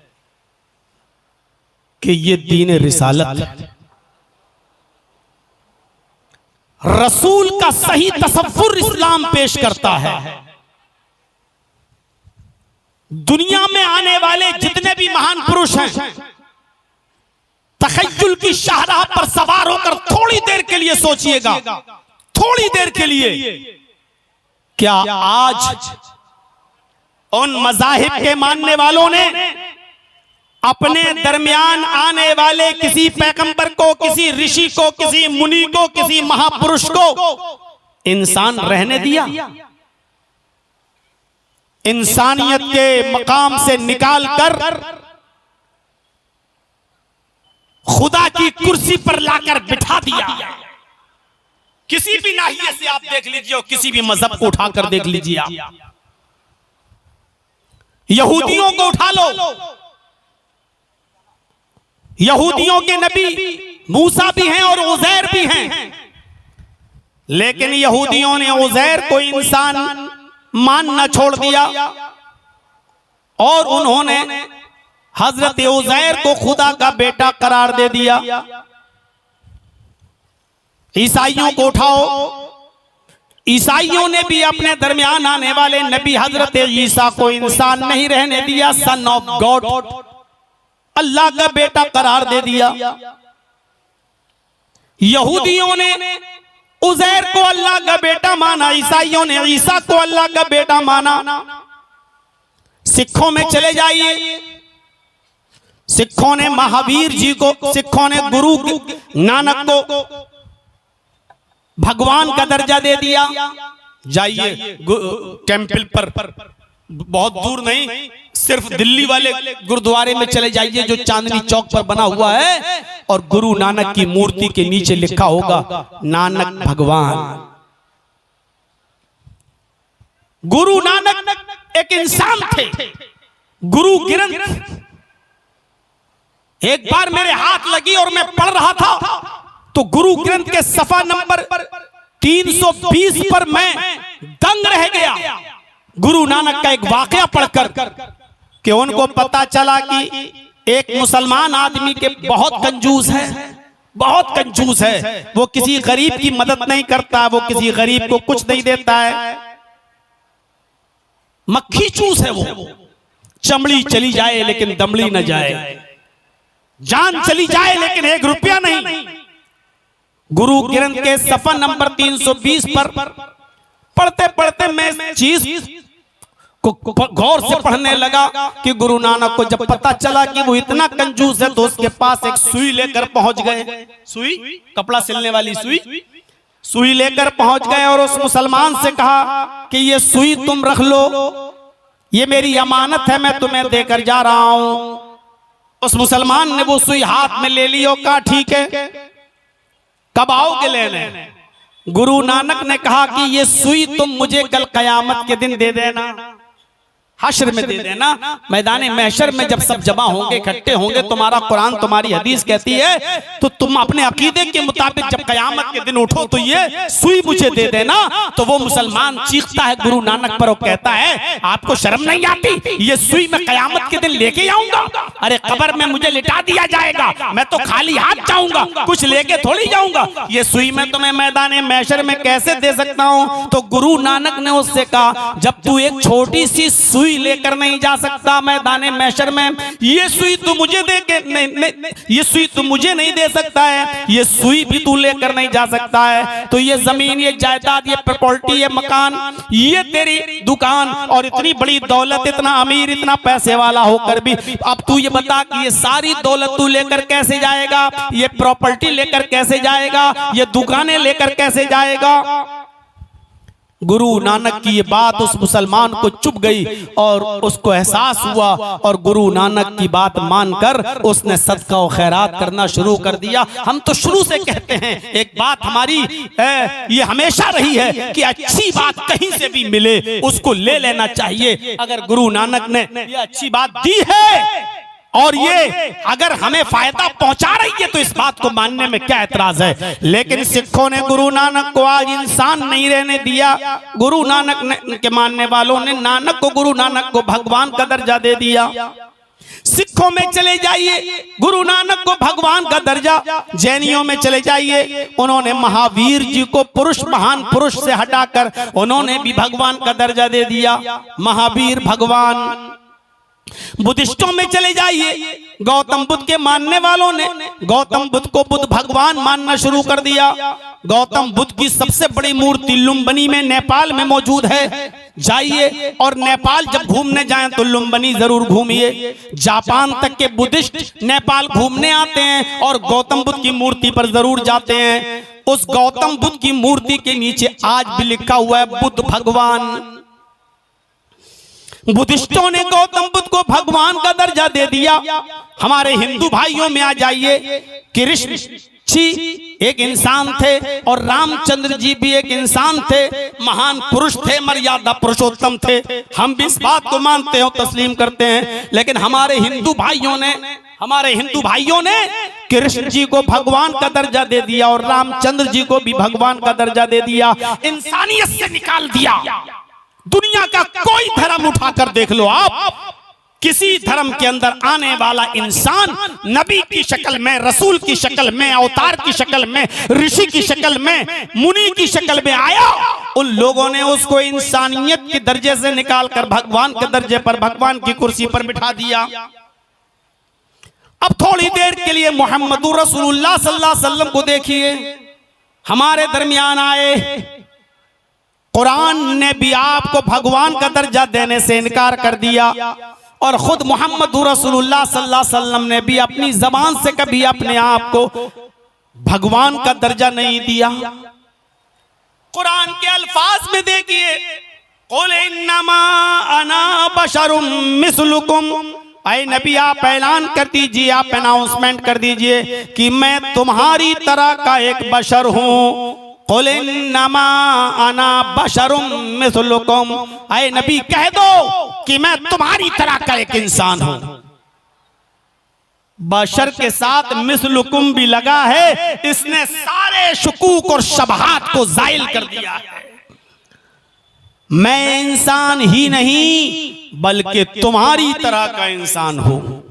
कि ये दीन रिसालत है। रसूल का सही तसव्वुर इस्लाम पेश करता है। दुनिया में आने वाले जितने भी महान पुरुष हैं, तखय्युल की शाहराह पर सवार होकर थोड़ी देर के लिए सोचिएगा, थोड़ी देर के लिए, क्या आज उन मज़ाहिब के मानने वालों ने अपने दरमियान आने वाले किसी पैगंबर को, किसी ऋषि को, किसी मुनि को, किसी महापुरुष को इंसान रहने दिया? इंसानियत के मकाम से निकाल कर खुदा की कुर्सी पर लाकर बिठा दिया। किसी भी नाहिये से आप देख लीजिए और किसी भी मजहब को उठाकर देख लीजिए आप। यहूदियों को उठा लो, यहूदियों के नबी मूसा भी हैं और उज़ैर भी हैं, लेकिन यहूदियों ने उज़ैर को इंसान मानना छोड़ दिया और उन्होंने हजरत उज़ैर को खुदा का बेटा करार दे दिया। ईसाइयों को उठाओ, ईसाइयों ने भी अपने दरमियान आने वाले नबी हजरत ईसा को इंसान नहीं रहने दिया, सन ऑफ गॉड, अल्लाह का बेटा करार दे दिया। यहूदियों ने उज़ैर को अल्लाह का बेटा माना, ईसाइयों ने ईसा को अल्लाह का बेटा माना। सिखों में चले जाइए, सिखों ने महावीर जी को, सिखों ने गुरु नानक को भगवान का दर्जा दे दिया। जाइए टेंपल पर, बहुत दूर नहीं, सिर्फ दिल्ली वाले गुरुद्वारे में चले जाइए जो चांदनी चौक पर बना हुआ है, और गुरु नानक की मूर्ति के नीचे लिखा होगा नानक भगवान। गुरु नानक एक इंसान थे, गुरु ग्रंथ एक बार मेरे हाथ लगी और मैं पढ़ रहा था तो गुरु ग्रंथ के सफा नंबर 320 पर मैं दंग रह गया। गुरु नानक का एक वाकया पढ़कर कि उनको पता चला कि एक मुसलमान आदमी के बहुत कंजूस है, बहुत कंजूस है, वो किसी गरीब की मदद नहीं करता, वो किसी गरीब को कुछ नहीं देता है, मक्खी चूस है वो, चमड़ी चली जाए लेकिन दमड़ी न जाए, जान चली जाए लेकिन 1 रुपया नहीं। गुरु ग्रंथ के सफा नंबर 320 पर पढ़ते पढ़ते मैं चीज गौर से पढ़ने लगा कि गुरु नानक को जब पता चला कि वो इतना कंजूस है तो उसके पास एक सुई लेकर पहुंच गए। सुई, कपड़ा सिलने वाली सुई लेकर पहुंच गए और उस मुसलमान से कहा कि ये सुई तुम रख लो, ये मेरी अमानत है, मैं तुम्हें देकर जा रहा हूं। उस मुसलमान ने वो सुई हाथ में ले ली और कहा ठीक है, कब आओगे लेने? गुरु नानक ने कहा कि ये सुई तुम मुझे कल कयामत के दिन दे देना, हश्र में दे देना। मैदान महशर में जब सब जमा होंगे, इकट्ठे होंगे, तुम्हारा कुरान तुम्हारी हदीस कहती है तो तुम अपने अकीदे के मुताबिक जब कयामत के दिन उठो तो ये सुई मुझे दे देना। तो वो मुसलमान चीखता है गुरु नानक पर और कहता है आपको शर्म नहीं आती, ये सुई मैं कयामत के दिन लेके आऊंगा? अरे कब्र में मुझे लिटा दिया जाएगा, मैं तो खाली हाथ जाऊंगा, कुछ लेके थोड़ी जाऊंगा, ये सुई मैं तुम्हें मैदान महशर में कैसे दे सकता हूं? तो गुरु नानक ने उससे कहा जब तू एक छोटी सी सुई लेकर नहीं जा सकता मैदान महशर में, ये सुई तू मुझे दे के ये सुई तू मुझे नहीं दे सकता है, ये सुई भी तू लेकर नहीं जा सकता है, तो ये जमीन, ये जायदाद, ये प्रॉपर्टी, ये मकान, ये तेरी दुकान और इतनी बड़ी दौलत, इतना अमीर, इतना पैसे वाला होकर भी अब तू ये बता कि ये सारी दौलत तू लेकर कैसे जाएगा, ये प्रॉपर्टी लेकर कैसे जाएगा, ये दुकानें लेकर कैसे जाएगा? गुरु नानक की ये बात उस मुसलमान को चुभ गई और उसको एहसास हुआ और गुरु नानक की बात मानकर उसने सदका और खैरात करना शुरू कर दिया। हम तो शुरू से कहते हैं, एक बात हमारी ये हमेशा रही है कि अच्छी बात कहीं से भी मिले उसको ले लेना चाहिए। अगर गुरु नानक ने ये अच्छी बात दी है और ये अगर हमें फायदा पहुंचा रही है तो इस बात को मानने में क्या एतराज है? लेकिन सिखों ने गुरु नानक को आज इंसान नहीं रहने दिया। गुरु नानक के मानने वालों ने गुरु नानक को भगवान का दर्जा दे दिया। सिखों में चले जाइए, गुरु नानक को भगवान का दर्जा। जैनियों में चले जाइए, उन्होंने महावीर जी को पुरुष, महान पुरुष से हटाकर उन्होंने भी भगवान का दर्जा दे दिया, महावीर भगवान। बुद्धिस्टों में चले जाइए, गौतम बुद्ध के मानने वालों ने गौतम बुद्ध को बुद्ध भगवान मानना शुरू कर दिया। गौतम बुद्ध की सबसे बड़ी मूर्ति लुम्बिनी में, नेपाल में मौजूद है। जाइए और नेपाल जब घूमने जाएं तो लुम्बिनी जरूर घूमिए। जापान तक के बुद्धिस्ट नेपाल घूमने आते हैं और गौतम बुद्ध की मूर्ति पर जरूर जाते हैं। उस गौतम बुद्ध की मूर्ति के नीचे आज भी लिखा हुआ है बुद्ध भगवान। बुद्धिस्टों ने गौतम बुद्ध को भगवान का दर्जा दे दिया। हमारे हिंदू भाइयों में आ जाइए, कृष्ण जी एक इंसान थे और रामचंद्र जी भी एक इंसान थे, महान पुरुष थे, मर्यादा पुरुषोत्तम थे। हम भी इस बात को मानते हैं, तस्लीम करते हैं। लेकिन हमारे हिंदू भाइयों ने कृष्ण जी को भगवान का दर्जा दे दिया और रामचंद्र जी को भी भगवान का दर्जा दे दिया। इंसानियत से निकाल दिया। दुनिया का कोई धर्म उठाकर देख लो आप, किसी धर्म के अंदर आने वाला इंसान नबी की शक्ल में, रसूल की शक्ल में, अवतार की शक्ल में, ऋषि की शक्ल में, मुनि की शक्ल में आया, उन लोगों ने उसको इंसानियत के दर्जे से निकालकर भगवान के दर्जे पर, भगवान की कुर्सी पर बिठा दिया। अब थोड़ी देर के लिए मोहम्मदुर रसूलुल्लाह सल्लल्लाहु अलैहि वसल्लम को देखिए, हमारे दरमियान आए। कुरान ने भी आपको भगवान का दर्जा देने से इनकार कर दिया और खुद मोहम्मद रसूलुल्लाह सल्लल्लाहु अलैहि वसल्लम ने भी अपनी जबान से कभी अपने आप को भगवान का दर्जा नहीं दिया। कुरान के अल्फाज में देखिए, कुल इन्नमा अना बशरुम मिस्लुकुम, ऐ नबी आप ऐलान कर दीजिए, आप अनाउंसमेंट कर दीजिए कि मैं तुम्हारी तरह का एक बशर हूँ। कुल इन्नमा अना बशरुम मिस्लुकुम, ऐ नबी कह दो कि मैं तुम्हारी तरह का एक इंसान हूं। बशर के साथ मिस्लुकुम भी लगा है, इसने सारे शुकूक और शबहात को जाइल कर दिया है। मैं इंसान ही नहीं बल्कि तुम्हारी तरह का इंसान हूं।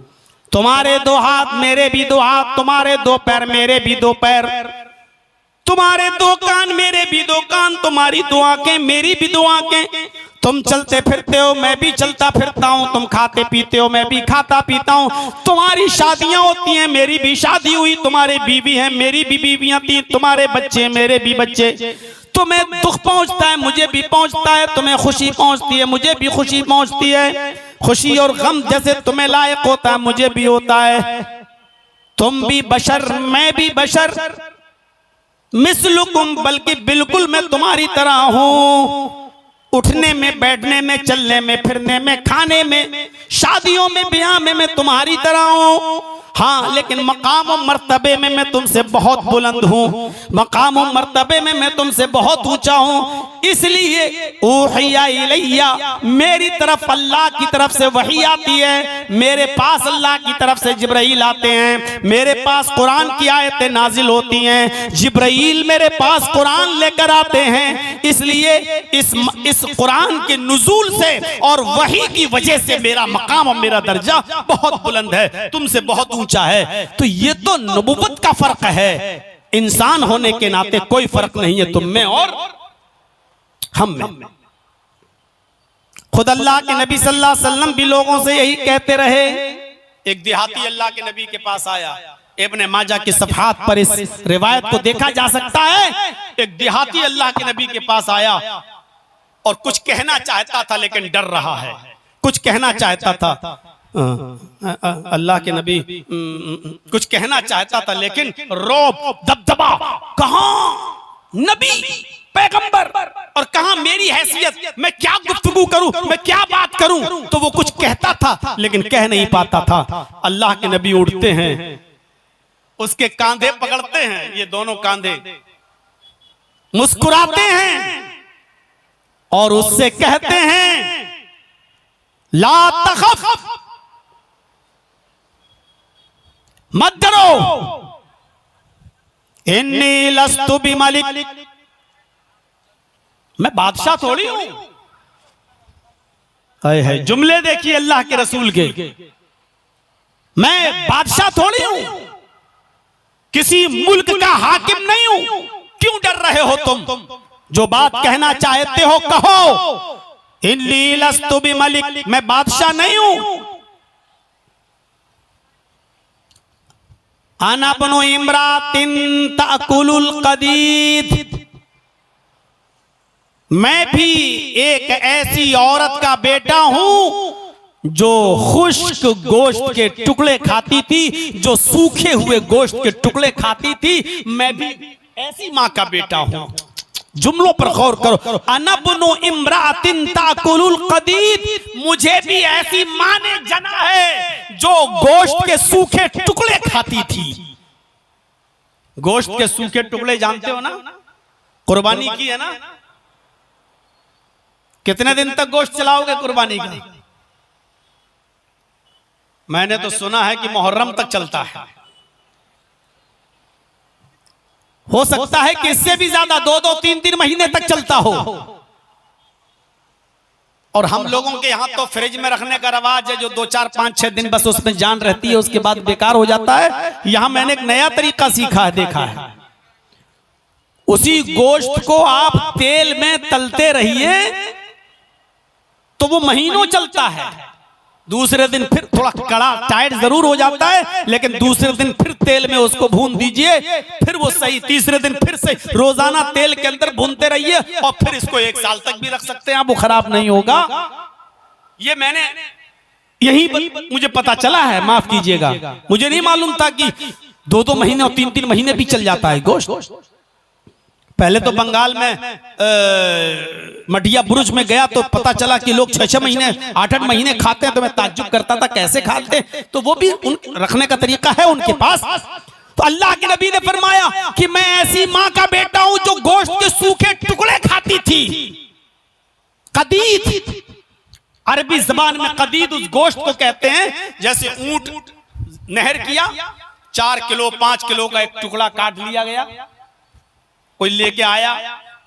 तुम्हारे दो हाथ मेरे भी दो हाथ, तुम्हारे दो पैर मेरे भी दो पैर, तुम्हारे दो कान मेरे भी दो कान, तुम्हारी दो आंखें मेरी भी दो आंखें। तुम चलते फिरते हो मैं भी चलता फिरता हूँ, तुम खाते पीते हो मैं भी खाता पीता हूँ। तुम्हारी शादियां होती हैं मेरी भी शादी हुई, तुम्हारे बीवी हैं मेरी भी बीवियां थी, तुम्हारे बच्चे मेरे भी बच्चे। तुम्हें दुख पहुंचता है मुझे भी पहुंचता है, तुम्हें खुशी पहुंचती है मुझे भी खुशी पहुंचती है, खुशी और गम जैसे तुम्हें लायक होता है मुझे भी होता है। तुम भी बशर मैं भी बशर, मिसलुकुम बल्कि बिल्कुल मैं तुम्हारी तरह हूं। उठने में, बैठने में, चलने में, फिरने में, खाने में, शादियों में, ब्याह में मैं तुम्हारी तरह हूं। हाँ, लेकिन मकाम और मर्तबे में मैं तुमसे बहुत बुलंद हूँ, मकाम और मर्तबे में मैं तुमसे बहुत ऊंचा हूँ। इसलिए ऊहिया इलैया, मेरी तरफ अल्लाह की तरफ से वही आती है, मेरे पास अल्लाह की तरफ से जिब्राइल आते हैं, मेरे पास कुरान की आयतें नाजिल होती हैं, जिब्राइल मेरे पास कुरान लेकर आते हैं। इसलिए इस कुरान के नुज़ूल से और वही की वजह से मेरा मकाम और मेरा दर्जा बहुत बुलंद है, तुमसे बहुत ऊंचा है। तो ये तो नबुव्वत का फर्क है, इंसान होने के नाते कोई फर्क नहीं है तुम में और हम में। खुद अल्लाह के नबी सल्लल्लाहु अलैहि वसल्लम भी लोगों से यही कहते रहे। एक देहाती अल्लाह के नबी के पास आया, इब्ने माजा की सफ़हात पर इस रिवायत को देखा जा सकता है। एक देहाती अल्लाह के नबी के पास आया और कुछ कहना चाहता था लेकिन डर रहा है, कुछ कहना चाहता था अल्लाह के नबी कुछ कहना चाहता था लेकिन रौब, दबदबा, कहां नबी पैगंबर और कहां मेरी हैसियत, मैं क्या गुफ्तगू करूं, मैं क्या बात करूं। तो वो कुछ कहता था लेकिन कह नहीं पाता था। अल्लाह के नबी उठते हैं, उसके कांधे पकड़ते हैं, ये दोनों कांधे, मुस्कुराते हैं और उससे कहते हैं ला तखफ, मत डरो, इन्नी लस्तु बिमलिक, मैं बादशाह थोड़ी हूं। है जुमले देखिए अल्लाह के रसूल के, मैं बादशाह थोड़ी हूं, किसी मुल्क का हाकिम नहीं हूं। क्यों डर रहे हो तुम, जो बात कहना चाहते हो कहो। इन्नी लस्तु बिमलिक, मैं बादशाह नहीं हूं। अना बनु इमरातिन ताकुलुल कदीद, मैं भी एक ऐसी औरत का बेटा हूं जो खुश्क गोश्त के टुकड़े खाती थी, जो सूखे हुए गोश्त के टुकड़े खाती थी। मैं भी ऐसी मां का बेटा हूं। जुमलों पर गौर करो। अना बनु इमरातिन ताकुलुल कदीद, मुझे भी ऐसी मां ने जना है जो गोश्त के सूखे टुकड़े खाती थी। गोश्त के सूखे टुकड़े जानते हो ना, कुर्बानी की है ना, कितने दिन तक गोश्त चलाओगे कुर्बानी का? मैंने तो सुना है कि मुहर्रम तक चलता है, हो सकता है कि इससे भी ज्यादा 2-2, 3-3 महीने तक चलता हो। और हम लोगों के यहाँ तो फ्रिज में रखने का रवाज है, जो 2, 4, 5, 6 दिन बस उसमें जान रहती है, उसके बाद बेकार हो जाता है। यहां मैंने एक नया तरीका सीखा है, देखा है। उसी गोश्त को आप तेल में तलते रहिए तो वो महीनों चलता है। दूसरे दिन फिर थोड़ा कड़ा टाइट जरूर हो जाता है, लेकिन दूसरे दिन फिर तेल में उसको भून दीजिए, फिर वो सही। तीसरे दिन फिर से रोजाना तेल के अंदर भूनते रहिए और फिर इसको 1 साल तक भी रख सकते हैं, वो खराब नहीं होगा। ये मैंने यही मुझे पता चला है, माफ कीजिएगा, मुझे नहीं मालूम था कि 2-2 महीने और 3-3 महीने भी चल जाता है गोश्त। पहले तो बंगाल में मटिया बुरुज में गया तो पता चला कि लोग 6-6 महीने 8-8 महीने खाते हैं, तो मैं ताज्जुब करता था कैसे खाते हैं। तो वो भी रखने का तरीका है उनके पास। तो अल्लाह के नबी ने फरमाया कि मैं ऐसी मां का बेटा हूं जो गोश्त के सूखे टुकड़े खाती थी। कदीद, अरबी जबान में कदीद उस गोश्त को कहते हैं जैसे ऊंट नहर किया, 4 किलो 5 किलो का एक टुकड़ा काट लिया गया, कोई लेके आया,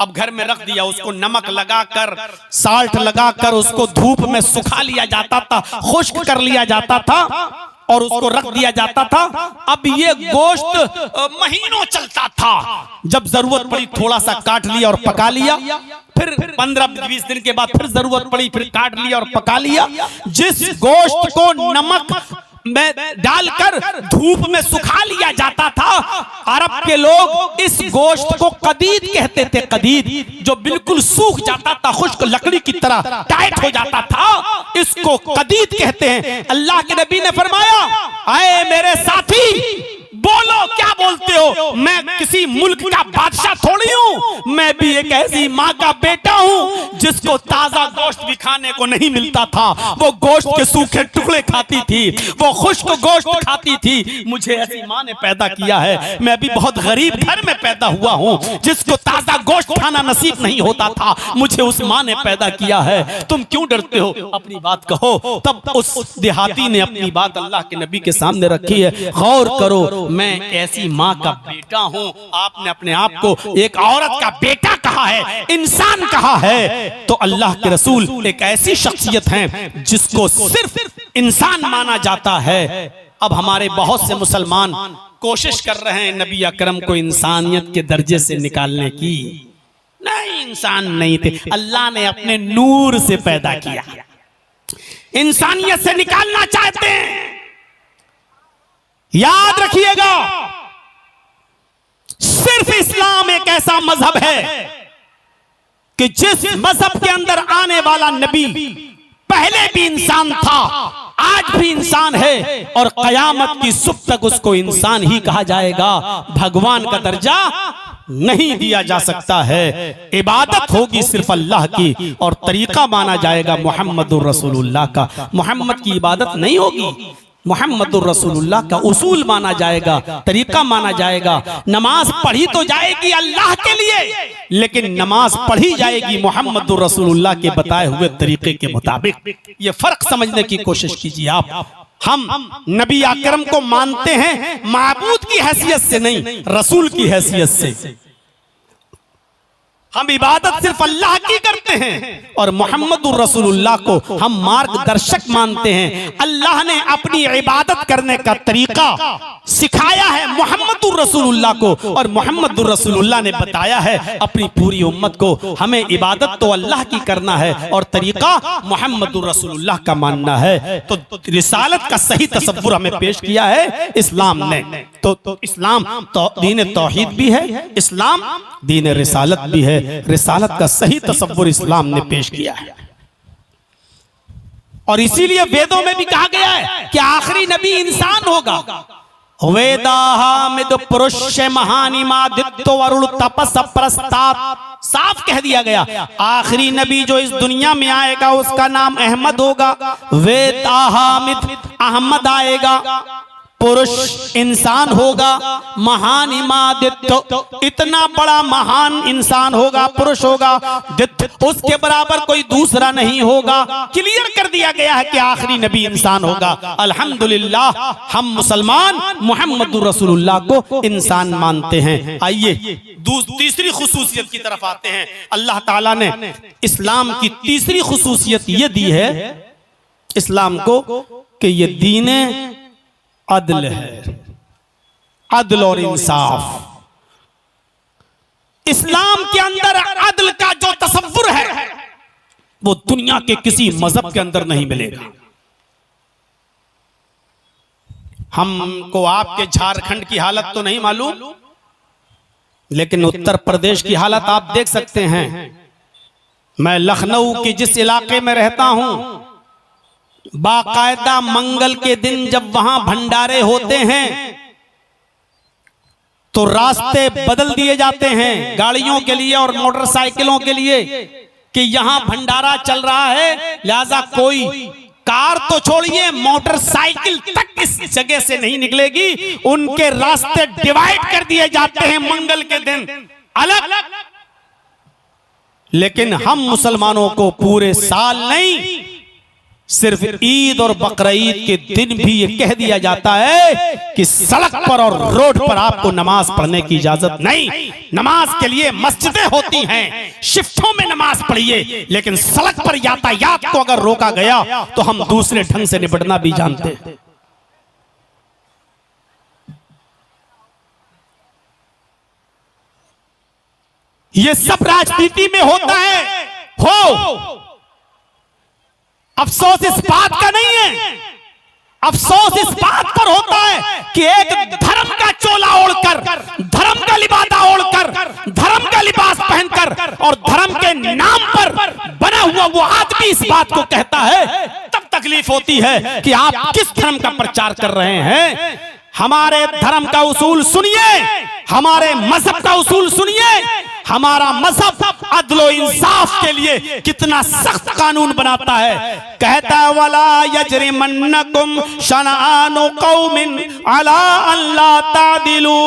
अब घर में रख दिया, उसको नमक लगाकर, साल्ट लगाकर उसको धूप में सुखा लिया जाता था, खुश्क कर लिया जाता था और उसको रख दिया जाता था। अब ये गोश्त महीनों चलता था, जब जरूरत पड़ी थोड़ा सा काट लिया और पका लिया, फिर 15-20 दिन के बाद फिर जरूरत पड़ी फिर काट लिया और पका लिया। जिस गोश्त को नमक में डालकर धूप में सुखा लिया जाता था। अरब के लोग इस गोश्त को कदीद कहते थे, कदीद, जो बिल्कुल सूख जाता था, खुश्क लकड़ी की तरह टाइट हो जाता था, इसको कदीद कहते हैं। अल्लाह के नबी ने फरमाया, आए मेरे साथी, बोलो क्या बोलते हो, मैं किसी मुल्क का बादशाह थोड़ी हूं, मैं भी एक ऐसी माँ का बेटा हूं जिसको ताजा गोश्त भी खाने को नहीं मिलता था। वो गोश्त के सूखे टुकड़े खाती थी, वो खुश्क गोश्त खाती थी। मुझे ऐसी माँ ने पैदा किया है, मैं भी बहुत गरीब घर में पैदा हुआ हूं जिसको ताजा गोश्त खाना नसीब नहीं होता था, मुझे उस माँ ने पैदा किया है। तुम क्यों डरते हो, अपनी बात कहो। तब उस देहाती ने अपनी बात अल्लाह के नबी के सामने रखी है। गौर करो, मैं ऐसी माँ का बेटा हूं, आपने अपने आप को एक औरत का बेटा कहा है, इंसान कहा है। तो अल्लाह के रसूल एक ऐसी शख्सियत हैं जिसको सिर्फ इंसान माना जाता है। अब हमारे बहुत से मुसलमान कोशिश कर रहे हैं नबी अकरम को इंसानियत के दर्जे से निकालने की। नहीं, इंसान नहीं थे, अल्लाह ने अपने नूर से पैदा किया। इंसानियत से निकालना चाहते हैं, याद रखिएगा, सिर्फ इस्लाम एक ऐसा मजहब है कि जिस मजहब के अंदर आने वाला नबी पहले भी इंसान था, आज भी इंसान है और कयामत की सुबह तक उसको इंसान ही कहा जाएगा। भगवान का दर्जा नहीं दिया जा सकता है। इबादत होगी सिर्फ अल्लाह की और तरीका माना जाएगा मोहम्मदुर रसूलुल्लाह का। मोहम्मद की इबादत नहीं होगी, मोहम्मदुर रसूलुल्लाह का उसूल माना जाएगा, तरीका माना जाएगा। नमाज पढ़ी तो जाएगी अल्लाह के लिए, लेकिन नमाज पढ़ी जाएगी मोहम्मदुर रसूलुल्लाह के बताए हुए तरीके के मुताबिक। ये फर्क समझने की कोशिश कीजिए आप। हम नबी अकरम को मानते हैं माबूद की हैसियत से नहीं, रसूल की हैसियत से। हम इबादत सिर्फ अल्लाह की करते हैं और मोहम्मदुर रसूलुल्लाह को हम मार्गदर्शक मानते हैं। अल्लाह ने अपनी इबादत करने का तरीका सिखाया है मोहम्मदुर रसूलुल्लाह को और मोहम्मदुर रसूलुल्लाह ने बताया है अपनी पूरी उम्मत को। हमें इबादत तो अल्लाह की करना है और तरीका मोहम्मदुर रसूलुल्लाह का मानना है। तो रिसालत का सही तसव्वुर हमें पेश किया है इस्लाम ने। तो इस्लाम तो दीन तौहीद भी है, इस्लाम दीन रिसालत भी है। रिसालत का सही तसव्वुर इस्लाम ने पेश किया है और इसीलिए वेदों में भी कहा गया है कि आखिरी नबी इंसान होगा। वेदाहामिद पुरुष महानिमादित्य वरुण तपस प्रस्तात्, साफ कह दिया गया आखिरी नबी जो इस दुनिया में आएगा उसका नाम अहमद होगा। वेदाहामिद अहमद आएगा, पुरुष इंसान होगा, महान इमादित्य इतना बड़ा महान इंसान होगा, पुरुष होगा, उसके बराबर कोई दूसरा नहीं होगा। क्लियर कर दिया गया है कि आखिरी नबी इंसान होगा। अल्हम्दुलिल्लाह हम मुसलमान मोहम्मदुर रसूलुल्लाह को इंसान मानते हैं। आइए तीसरी खुसूसियत की तरफ आते हैं। अल्लाह ताला ने इस्लाम की तीसरी खुसूसियत ये दी है इस्लाम को कि ये दीन अदल है, अदल और इंसाफ। इस्लाम के अंदर अदल का जो तसव्वुर है वो दुनिया के किसी मजहब के अंदर नहीं मिलेगा। हमको आपके झारखंड की हालत तो नहीं मालूम, लेकिन उत्तर प्रदेश की हालत आप देख सकते हैं। मैं लखनऊ के जिस इलाके में रहता हूं, बाकायदा मंगल के दिन जब वहां भंडारे होते हैं तो रास्ते बदल दिए जाते हैं गाड़ियों के लिए और मोटरसाइकिलों के लिए कि यहां भंडारा चल रहा है, लिहाजा कोई कार तो छोड़िए मोटरसाइकिल तक इस जगह से नहीं निकलेगी। उनके रास्ते डिवाइड कर दिए जाते हैं मंगल के दिन अलग। लेकिन हम मुसलमानों को पूरे साल नहीं, सिर्फ ईद और बकरीद के दिन भी ये कह दिया जाता है कि सड़क पर और रोड पर आपको नमाज पढ़ने की इजाजत नहीं। नमाज के लिए मस्जिदें होती हैं, शिफ्टों में नमाज पढ़िए, लेकिन सड़क पर यातायात को अगर रोका गया तो हम दूसरे ढंग से निपटना भी जानते हैं। ये सब राजनीति में होता है। हो अफसोस इस बात का नहीं है, अफसोस इस बात पर होता है कि एक धर्म का चोला ओढ़कर, धर्म का लिबादा ओढ़कर, धर्म का लिबास पहनकर और धर्म के नाम पर बना हुआ वो आदमी इस बात को कहता है, तब तकलीफ होती है कि आप किस धर्म का प्रचार कर रहे हैं। हमारे धर्म का उसूल सुनिए, हमारे मजहब का उसूल सुनिए। हमारा मजहब अदल व इंसाफ के लिए कितना सख्त कानून बनाता है। कहता है वला यजरिमन्नकुम शनआनु कौमिन अला अल्ला तादिलू।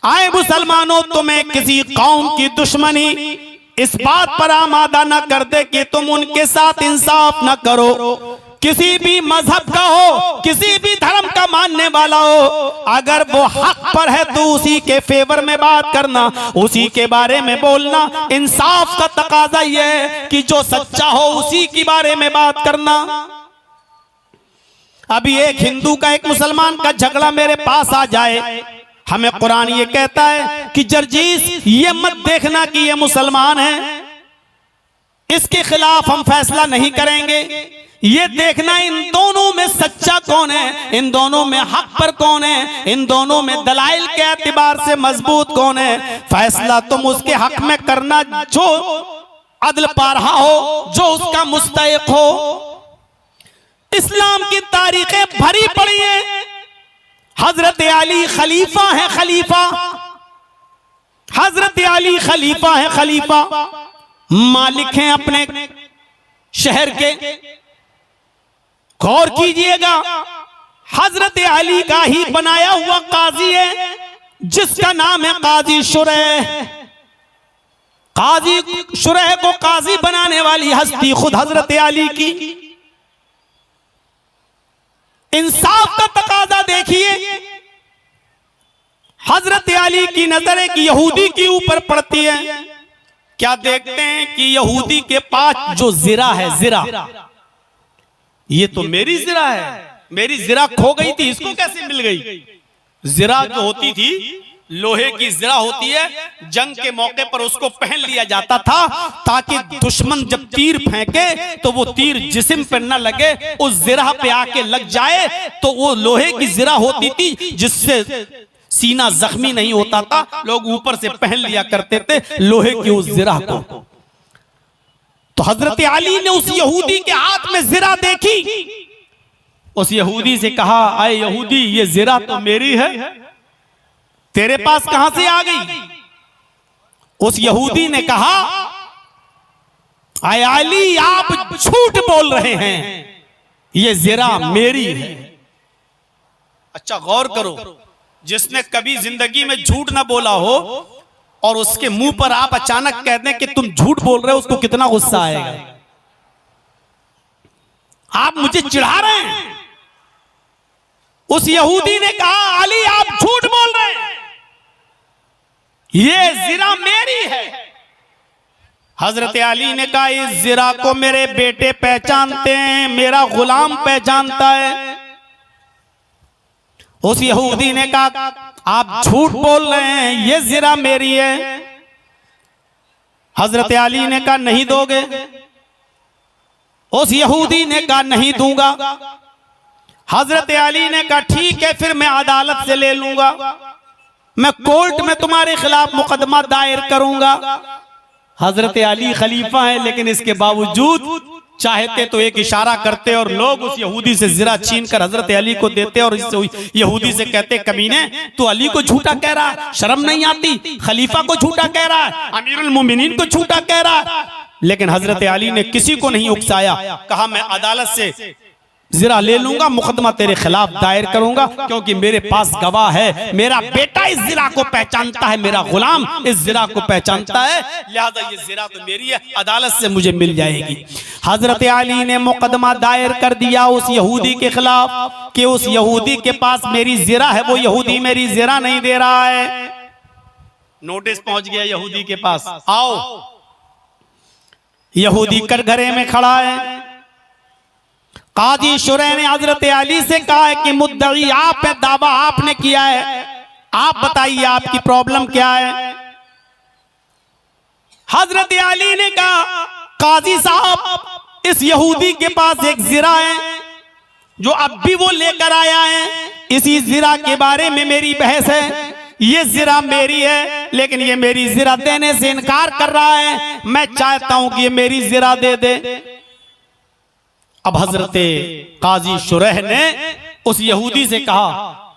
आए मुसलमानों, तुम्हें किसी कौम की दुश्मनी इस बात पर आमादा न कर दे कि तुम उनके साथ इंसाफ न करो। किसी भी मजहब का हो, किसी भी धर्म का मानने वाला हो, अगर वो हक पर है तो उसी के फेवर में बात करना, उसी के बारे में बोलना। इंसाफ का तकाजा यह है कि जो सच्चा हो उसी के बारे में बात करना। अभी एक हिंदू का एक मुसलमान का झगड़ा मेरे पास आ जाए, हमें कुरान ये कहता है कि जर्जीस ये मत देखना कि ये मुसलमान है, इसके खिलाफ हम फैसला नहीं करेंगे। ये देखना इन दोनों में सच्चा कौन है, इन दोनों में हक पर कौन है, इन दोनों में दलाइल के एतबार से मजबूत कौन है। फैसला तुम उसके हक में करना जो अदल पा रहा हो, जो उसका मुस्तहिक हो। इस्लाम की तारीखें भरी पड़ी हैं। हजरत अली खलीफा है, खलीफा हजरत अली खलीफा है, खलीफा मालिक हैं अपने शहर के। गौर कीजिएगा, हजरत अली का ही बनाया हुआ काजी है जिसका नाम है काजी शुरैह। काजी शुरैह को काजी बनाने वाली हस्ती खुद हजरत अली की। इंसाफ का तकाजा देखिए, हजरत अली की नजर एक यहूदी के ऊपर पड़ती है। क्या देखते हैं कि यहूदी के पास जो जिरा है, जिरा, ये तो मेरी जिरा है, मेरी जिरा खो गई थी, इसको कैसे मिल गई। जिरा जो होती थी, लोहे की जिरा होती है, जंग के मौके पर उसको पहन लिया जाता था ताकि दुश्मन जब तीर फेंके तो वो तीर जिस्म पर न लगे, उस जिरा पे आके लग जाए। तो वो लोहे की जिरा होती थी जिससे सीना जख्मी नहीं होता था, लोग ऊपर से पहन लिया करते थे लोहे की उस जिरा को। तो हजरत अली ने उस यहूदी के हाथ में जिरा देखी, उस यहूदी से कहा, आए यहूदी, ये जिरा तो मेरी है, तेरे पास कहां से आ गई। उस यहूदी ने कहा, आए अली, आप झूठ बोल रहे हैं, ये जिरा मेरी है। अच्छा गौर करो, जिसने कभी जिंदगी में झूठ ना बोला हो और उसके मुंह पर आप अचानक कह दें कि तुम झूठ बोल रहे हो, उसको कितना गुस्सा आएगा। आप मुझे चिढ़ा रहे हैं। उस यहूदी ने कहा, अली आप झूठ बोल रहे हैं, ये जिरा मेरी है। हजरत अली ने कहा, इस जिरा को मेरे बेटे पहचानते हैं, मेरा गुलाम पहचानता है। उस यहूदी ने कहा, आप झूठ बोल रहे हैं, ये जिरा मेरी है। हजरत अली ने कहा, नहीं दोगे। उस यहूदी ने कहा, नहीं दूंगा। हजरत अली ने कहा, ठीक है, फिर मैं अदालत से ले लूंगा, मैं कोर्ट में तुम्हारे खिलाफ मुकदमा दायर करूंगा। हजरत अली खलीफा है, लेकिन इसके बावजूद चाहते तो एक इशारा करते और लोग उस यहूदी से जिरा छीन कर हजरत अली को देते और इस यहूदी से कहते, कमीने तू अली को झूठा कह रहा है, शर्म नहीं आती, खलीफा को झूठा कह रहा है, अमीरुल मोमिनीन को झूठा कह रहा है। लेकिन हजरत अली ने किसी को नहीं उकसाया, कहा मैं अदालत से जिरा ले लूंगा, मुकदमा तेरे खिलाफ दायर करूंगा, क्योंकि मेरे पास गवाह है, मेरा बेटा इस जिरा को पहचानता है, मेरा गुलाम इस जिरा को पहचानता है, लिहाजा ये जिरा तो मेरी है, अदालत से मुझे मिल जाएगी। हजरत अली ने मुकदमा दायर कर दिया उस यहूदी के खिलाफ कि उस यहूदी के पास मेरी जिरा है, वो यहूदी मेरी जिरा नहीं दे रहा है। नोटिस पहुंच गया यहूदी के पास, आओ। यहूदी कटघरे में खड़ा है। काजी शुरैह ने हजरत अली से कहा है कि मुद्दई आप है, दावा आपने किया है, आप बताइए आपकी प्रॉब्लम क्या है। हजरत अली ने कहा, काजी साहब, इस यहूदी के पास एक जिरा है, जो अब भी वो लेकर आया है। इसी जिरा के बारे में मेरी बहस है। ये जिरा मेरी है, लेकिन ये मेरी जिरा देने से इनकार कर रहा है। मैं चाहता हूं कि ये मेरी जिरा दे दे। अब हजरत काजी शुरैह ने उस यहूदी से कहा,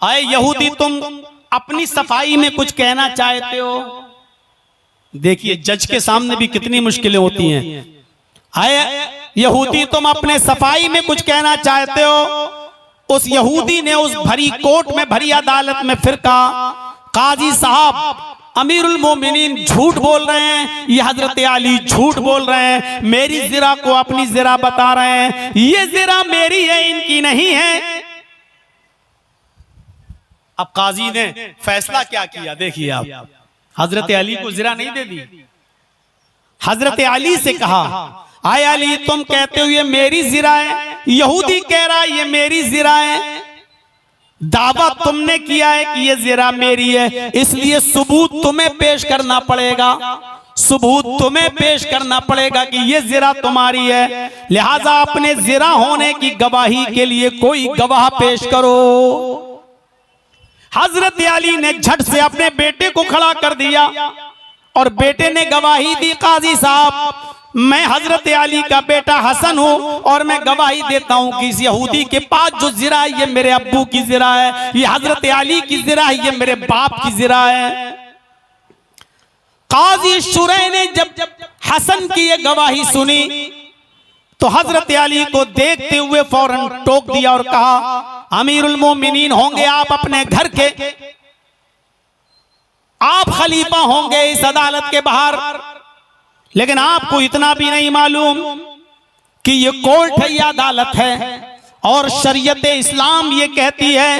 अरे यहूदी, तुम अपनी सफाई में कुछ कहना चाहते हो? देखिए जज के सामने भी कितनी मुश्किलें होती हैं। अरे यहूदी, तुम अपने सफाई में कुछ कहना चाहते हो? उस यहूदी ने उस भरी कोर्ट में, भरी अदालत में फिर कहा, काजी साहब, अमीरुल मोमिनीन झूठ बोल रहे हैं, ये हजरत अली झूठ बोल रहे हैं, मेरी जिरा को अपनी जिरा बता रहे हैं, ये जिरा मेरी है, इनकी नहीं है। अब काजी ने फैसला क्या किया देखिए आप। हजरत अली को जिरा नहीं दे दी। हजरत अली से कहा, आए अली, तुम कहते हो ये मेरी जिरा है, यहूदी कह रहा है ये मेरी जिरा है। दावा तुमने किया है कि ये जिरा मेरी है, इसलिए सबूत तुम्हें पेश करना पड़ेगा। सबूत तुम्हें पेश करना पड़ेगा कि ये जिरा तुम्हारी है। लिहाजा अपने जिरा होने की गवाही के लिए कोई गवाह पेश करो। हजरत अली ने झट से अपने बेटे को खड़ा कर दिया और बेटे ने गवाही दी, काजी साहब, मैं हजरत अली का बेटा हसन हूं और मैं गवाही देता हूं कि इस यहूदी के पास जो जिरा है ये मेरे अब्बू की जिरा है, ये हजरत अली की जिरा है, ये मेरे बाप की जिरा है। काजी शुरैह ने जब हसन की ये गवाही सुनी तो हजरत अली को देखते हुए फौरन टोक दिया और कहा, अमीरुल मोमिनीन होंगे आप अपने घर के, आप खलीफा होंगे इस अदालत के बाहर, लेकिन आपको इतना भी नहीं मालूम कि ये कोर्ट है, ये अदालत है और शरीयत इस्लाम ये कहती है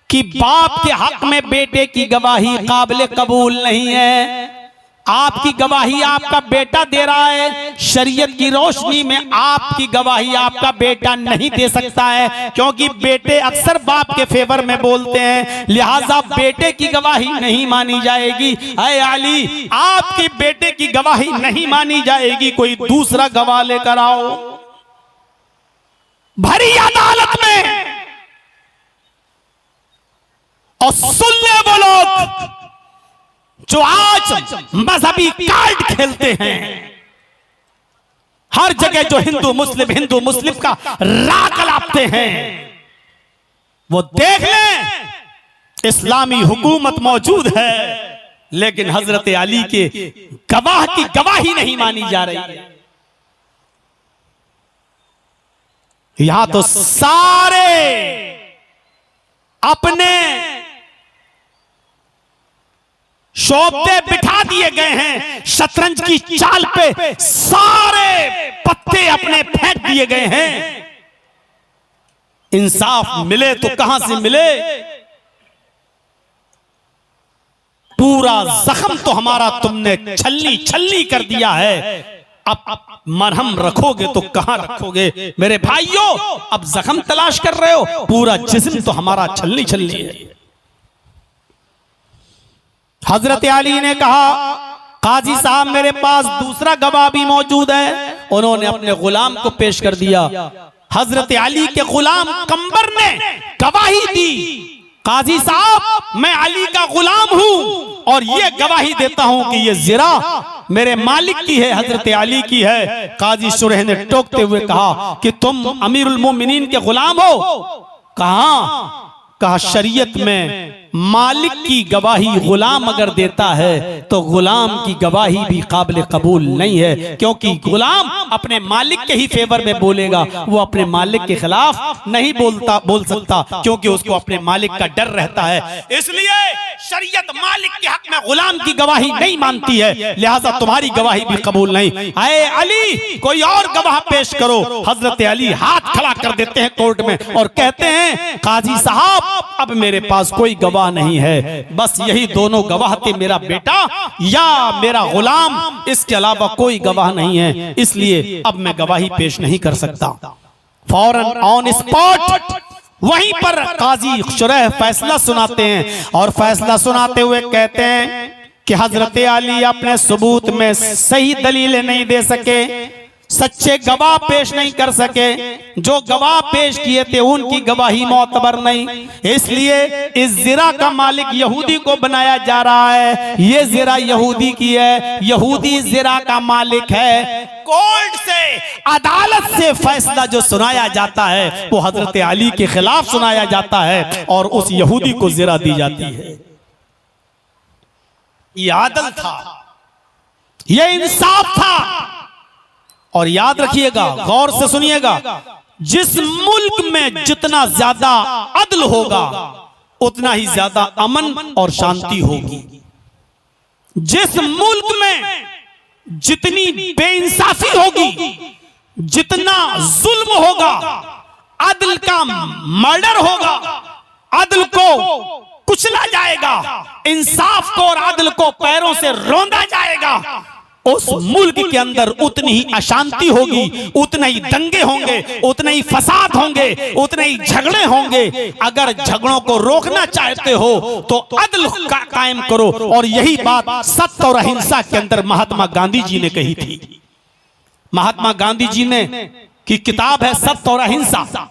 कि बाप के हक में बेटे की गवाही काबिल कबूल नहीं है। आपकी गवाही आपका बेटा दे रहा है, शरीयत की रोशनी में आपकी गवाही आपका बेटा नहीं दे सकता है, क्योंकि बेटे अक्सर बाप के फेवर में बोलते हैं, लिहाजा बेटे की गवाही नहीं मानी जाएगी। ऐ अली, आपके बेटे की गवाही नहीं मानी जाएगी, कोई दूसरा गवाह लेकर आओ। भरी अदालत में और सुन ले वो लोग जो आज मजहबी कार्ड खेलते हैं, हर जगह जो हिंदू मुस्लिम का राग लाते हैं, वो देख लें इस्लामी हुकूमत मौजूद है, लेकिन हजरत अली के गवाह की गवाही नहीं मानी जा रही है। यहां तो सारे अपने शोबे बिठा दिए गए हैं, शतरंज की चाल पे सारे पत्ते अपने फेंक दिए गए हैं। इंसाफ मिले तो कहां से मिले? पूरा जख्म तो हमारा तुमने छलनी छलनी कर दिया है, अब मरहम रखोगे तो कहां रखोगे? मेरे भाइयों, अब जख्म तलाश कर रहे हो, पूरा जिस्म तो हमारा छलनी छलनी है। हजरत अली ने कहा, काजी साहब, मेरे पास दूसरा गवाह भी मौजूद है। उन्होंने अपने गुलाम को पेश कर दिया। हजरत अली के गुलाम कंबर ने गवाही दी, काजी साहब, मैं अली का गुलाम हूं और ये गवाही देता हूं कि ये जिरा मेरे मालिक की है, हजरत अली की है। काजी शुरैह ने टोकते हुए कहा कि तुम अमीरुल मोमिनीन के गुलाम हो? कहा शरीयत में मालिक की गवाही गुलाम अगर देता है तो गुलाम की गवाही भी काबिल कबूल नहीं है, क्योंकि गुलाम अपने मालिक के ही फेवर में बोलेगा, वो अपने मालिक के खिलाफ नहीं बोल सकता, क्योंकि उसको अपने मालिक का डर रहता है। इसलिए शरीयत मालिक के हक में गुलाम की गवाही नहीं मानती है, लिहाजा तुम्हारी गवाही भी कबूल नहीं। ऐ अली, कोई और गवाह पेश करो। हजरत अली हाथ खड़ा कर देते हैं कोर्ट में और कहते हैं, काजी साहब, अब मेरे पास कोई गवाह नहीं है, बस यही दोनों गवाह थे, मेरा बेटा या मेरा गुलाम, इसके अलावा कोई गवाह नहीं है, इसलिए अब मैं गवाही पेश नहीं कर सकता। फौरन ऑन स्पॉट वहीं पर काजी शुरैह फैसला सुनाते हैं और फैसला सुनाते हुए कहते हैं कि हजरत अली अपने सबूत में सही दलीलें नहीं दे सके, सच्चे गवाह पेश नहीं कर सके, जो गवाह पेश किए थे उनकी गवाही मोतबर नहीं, इसलिए इस जिरा का मालिक यहूदी को बनाया जा रहा है। ये जिरा यहूदी की है, यहूदी जिरा का मालिक है। कोर्ट से, अदालत से फैसला जो सुनाया जाता है वो हजरत अली के खिलाफ सुनाया जाता है और उस यहूदी को जिरा दी जाती है। ये आदल था, ये इंसाफ था। और याद रखिएगा, गौर से सुनिएगा, जिस मुल्क में जितना ज्यादा अदल होगा उतना ही ज्यादा अमन और शांति होगी। जिस मुल्क में जितनी बेइंसाफी होगी, जितना जुल्म होगा, अदल का मर्डर होगा, अदल को कुचला जाएगा, इंसाफ को और अदल को पैरों से रौंदा जाएगा, उस मुल्क के अंदर उतनी ही अशांति होगी, उतने ही दंगे होंगे, उतने ही फसाद होंगे, उतने ही झगड़े होंगे। अगर झगड़ों को रोकना चाहते हो तो अदल का कायम करो। और यही बात सत्य और अहिंसा के अंदर महात्मा गांधी जी ने कही थी। महात्मा गांधी जी ने की किताब है सत्य और अहिंसा।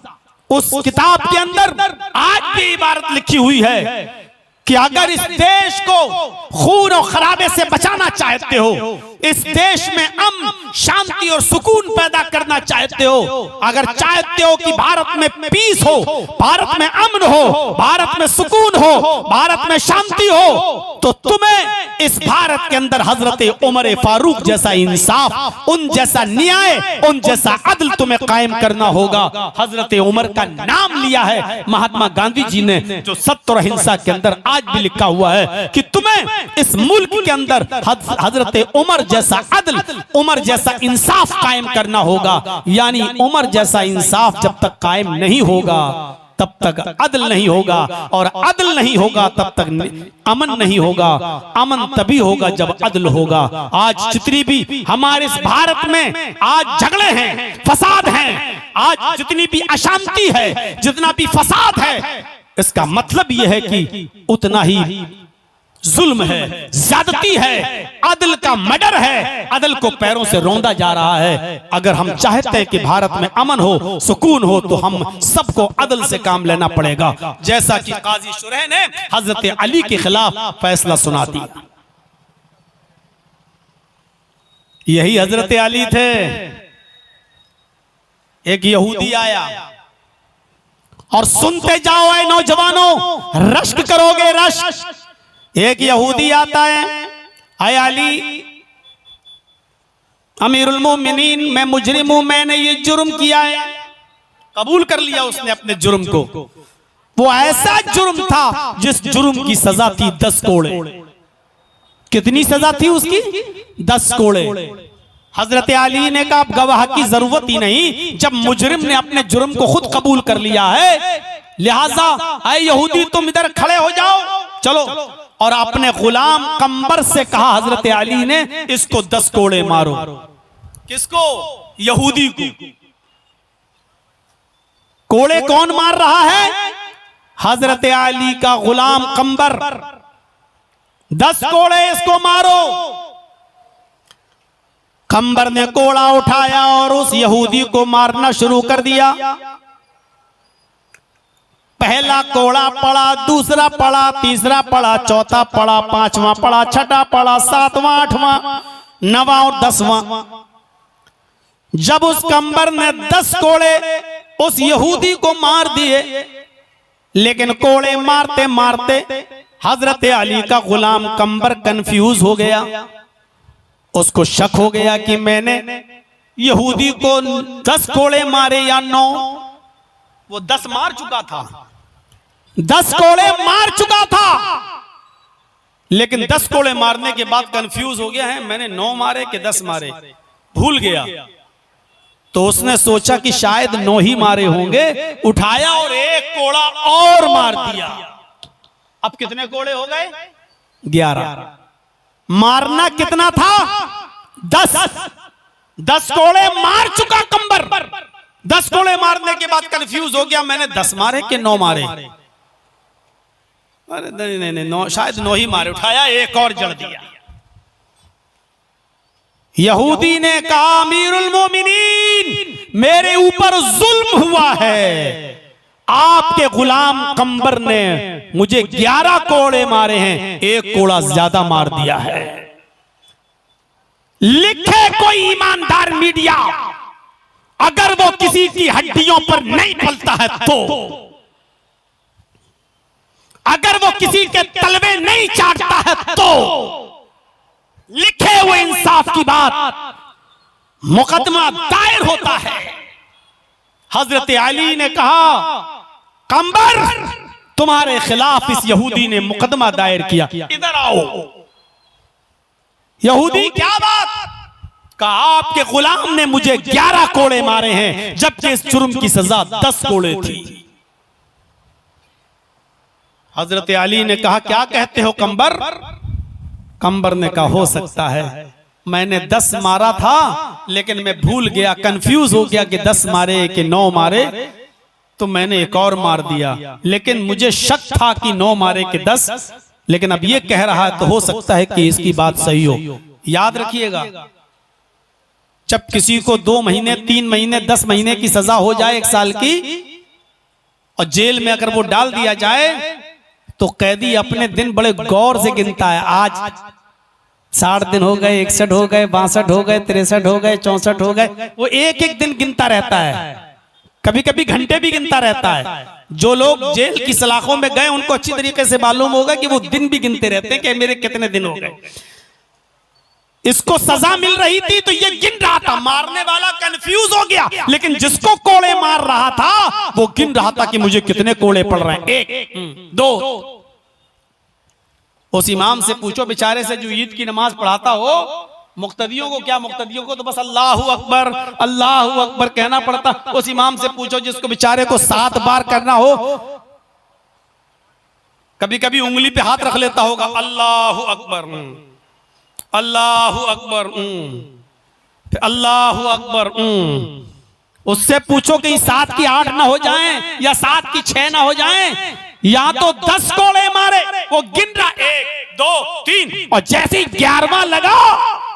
उस किताब के अंदर आज भी इबारत लिखी हुई है कि अगर इस देश को खून और खराबे से बचाना चाहते हो, इस देश में अमन, शांति और सुकून पैदा करना चाहते हो, अगर चाहते हो कि भारत में पीस हो, भारत में अमन हो, भारत में सुकून हो, भारत में शांति हो, तो तुम्हें इस भारत के अंदर हजरत उमर फारूक जैसा इंसाफ, उन जैसा न्याय, उन जैसा अदल तुम्हें कायम करना होगा। हजरत उमर का नाम लिया है महात्मा गांधी जी ने, जो सत्य और अहिंसा के अंदर आज भी लिखा हुआ है कि तुम्हें इस मुल्क के अंदर हजरत उमर जैसा अदल, उमर जैसा इंसाफ कायम करना होगा। यानी उमर जैसा इंसाफ जब तक कायम नहीं होगा तब तक अदल नहीं होगा, और अदल नहीं होगा तब तक अमन नहीं होगा। अमन तभी होगा जब अदल होगा। आज जितनी भी हमारे इस भारत में आज झगड़े हैं, फसाद हैं, आज जितनी भी अशांति है, जितना भी फसाद है, इसका मतलब यह है कि उतना ही जुल्म है, ज्यादती है, अदल का मर्डर है, अदल को पैरों से रौंदा जा रहा है। अगर हम चाहते हैं कि भारत में अमन हो, सुकून हो, तो हम सबको अदल से काम लेना पड़ेगा। जैसा कि काजी शुरैह ने हजरत अली के खिलाफ फैसला सुना दिया। यही हजरत अली थे। एक यहूदी आया, और सुनते जाओ ऐ नौजवानों, रश्क करोगे रश्क। एक यहूदी आता है, ऐ अली अमीरुल मोमिनीन, मैं मुजरिम हूं, मैंने ये जुर्म किया है। कबूल कर लिया उसने अपने जुर्म को। वो ऐसा जुर्म था जिस जुर्म की सजा थी 10 कोड़े। कितनी सजा थी उसकी? 10 कोड़े। हजरत अली ने कहा गवाह की जरूरत ही नहीं, जब मुजरिम ने अपने जुर्म को खुद कबूल कर लिया है, लिहाजा ऐ यहूदी तुम इधर खड़े हो जाओ, चलो। और अपने गुलाम कंबर से कहा हजरत अली ने, इसको 10 कोड़े मारो। किसको? यहूदी को। कोड़े कौन मार रहा है? हजरत अली का गुलाम कंबर। 10 कोड़े इसको मारो। कंबर ने कोड़ा उठाया और उस यहूदी को मारना शुरू कर दिया। पहला कोड़ा पड़ा, दूसरा पड़ा, तीसरा पड़ा, चौथा पड़ा, पांचवा पड़ा, छठा पड़ा, सातवां, आठवां, नवा और 10वां। जब उस कंबर ने 10 कोड़े उस यहूदी को मार दिए, लेकिन कोड़े मारते मारते हजरत अली का गुलाम कंबर कंफ्यूज हो गया। उसको शक हो गया कि मैंने यहूदी को 10 कोड़े मारे या 9। वो 10 मार चुका था, 10 कोड़े मार चुका था, लेकिन 10 कोड़े मारने के बाद कंफ्यूज हो गया है, मैंने 9 मारे कि 10 मारे, भूल गया। तो उसने सोचा कि शायद 9 ही मारे होंगे, उठाया और 1 कोड़ा और मार दिया। अब कितने कोड़े हो गए? 11। मारना कितना था? 10। 10 कोड़े मार चुका कंबर। 10 कोड़े मारने के बाद कंफ्यूज हो गया, मैंने 10 मारे कि 9 मारे। अरे नहीं, 9, शायद 9 ही मारे। उठाया, 1 और जड़ दिया। यहूदी ने कहा अमीरुल मोमिनीन मेरे ऊपर जुल्म हुआ है, आपके गुलाम कंबर ने मुझे 11 कोड़े मारे हैं, एक कोड़ा ज्यादा मार दिया है। लिखे कोई ईमानदार मीडिया, अगर वो किसी की हड्डियों पर नहीं पलता है तो, अगर वो किसी के तलवे नहीं चाटता है तो लिखे वो इंसाफ की बात, मुकदमा दायर होता है। हजरत अली ने कहा कंबर तुम्हारे खिलाफ इस यहूदी ने मुकदमा दायर किया, इधर आओ। यहूदी क्या बात? कहा आपके गुलाम ने मुझे 11 कोड़े मारे हैं, जबकि इस जुर्म की सजा 10 कोड़े थी। हजरत अली ने कहा क्या कहते हो कंबर? कंबर ने कहा हो सकता है मैंने 10 मारा था, लेकिन मैं भूल गया, कंफ्यूज हो गया कि 10 मारे कि 9 मारे, तो मैंने एक और मार दिया, लेकिन मुझे शक था कि 9 मारे कि 10, लेकिन अब ये कह रहा है तो हो सकता है कि इसकी बात सही हो। याद रखिएगा, जब किसी को 2 महीने 3 महीने 10 महीने की सजा हो जाए 1 साल की, और जेल में अगर वो डाल दिया जाए, तो कैदी अपने दिन बड़े गौर से गिनता है। आज 60 दिन हो गए, 61 हो गए, 62 हो गए, 63 हो गए, 64 हो गए, वो एक एक दिन गिनता रहता है, कभी कभी घंटे भी गिनता रहता है। जो लोग जेल की सलाखों में गए उनको अच्छी तरीके से मालूम होगा कि वो दिन भी गिनते रहते हैं कि मेरे कितने दिन हो गए। इसको सजा मिल रही थी तो ये गिन रहा था, मारने वाला कंफ्यूज हो गया, लेकिन जिसको कोड़े मार रहा था वो गिन रहा था कि मुझे कितने कोड़े पड़ रहे हैं, 1 2। उस इमाम से पूछो बेचारे से जो ईद की नमाज पढ़ाता हो, मुक्तदियों को क्या, मुक्तदियों को तो बस अल्लाहु अकबर कहना पड़ता। उस इमाम से पूछो जिसको बेचारे को 7 बार करना हो, कभी कभी उंगली पे हाथ रख लेता होगा, अल्लाहु अकबर अल्लाहु अकबर अल्लाहु अकबर। उससे पूछो कि 7 की 8 ना हो जाएं या 7 की 6 ना हो जाएं, या तो 10 कोड़े मारे, वो गिन रहा 1 2 3, और जैसे ही 11वां लगा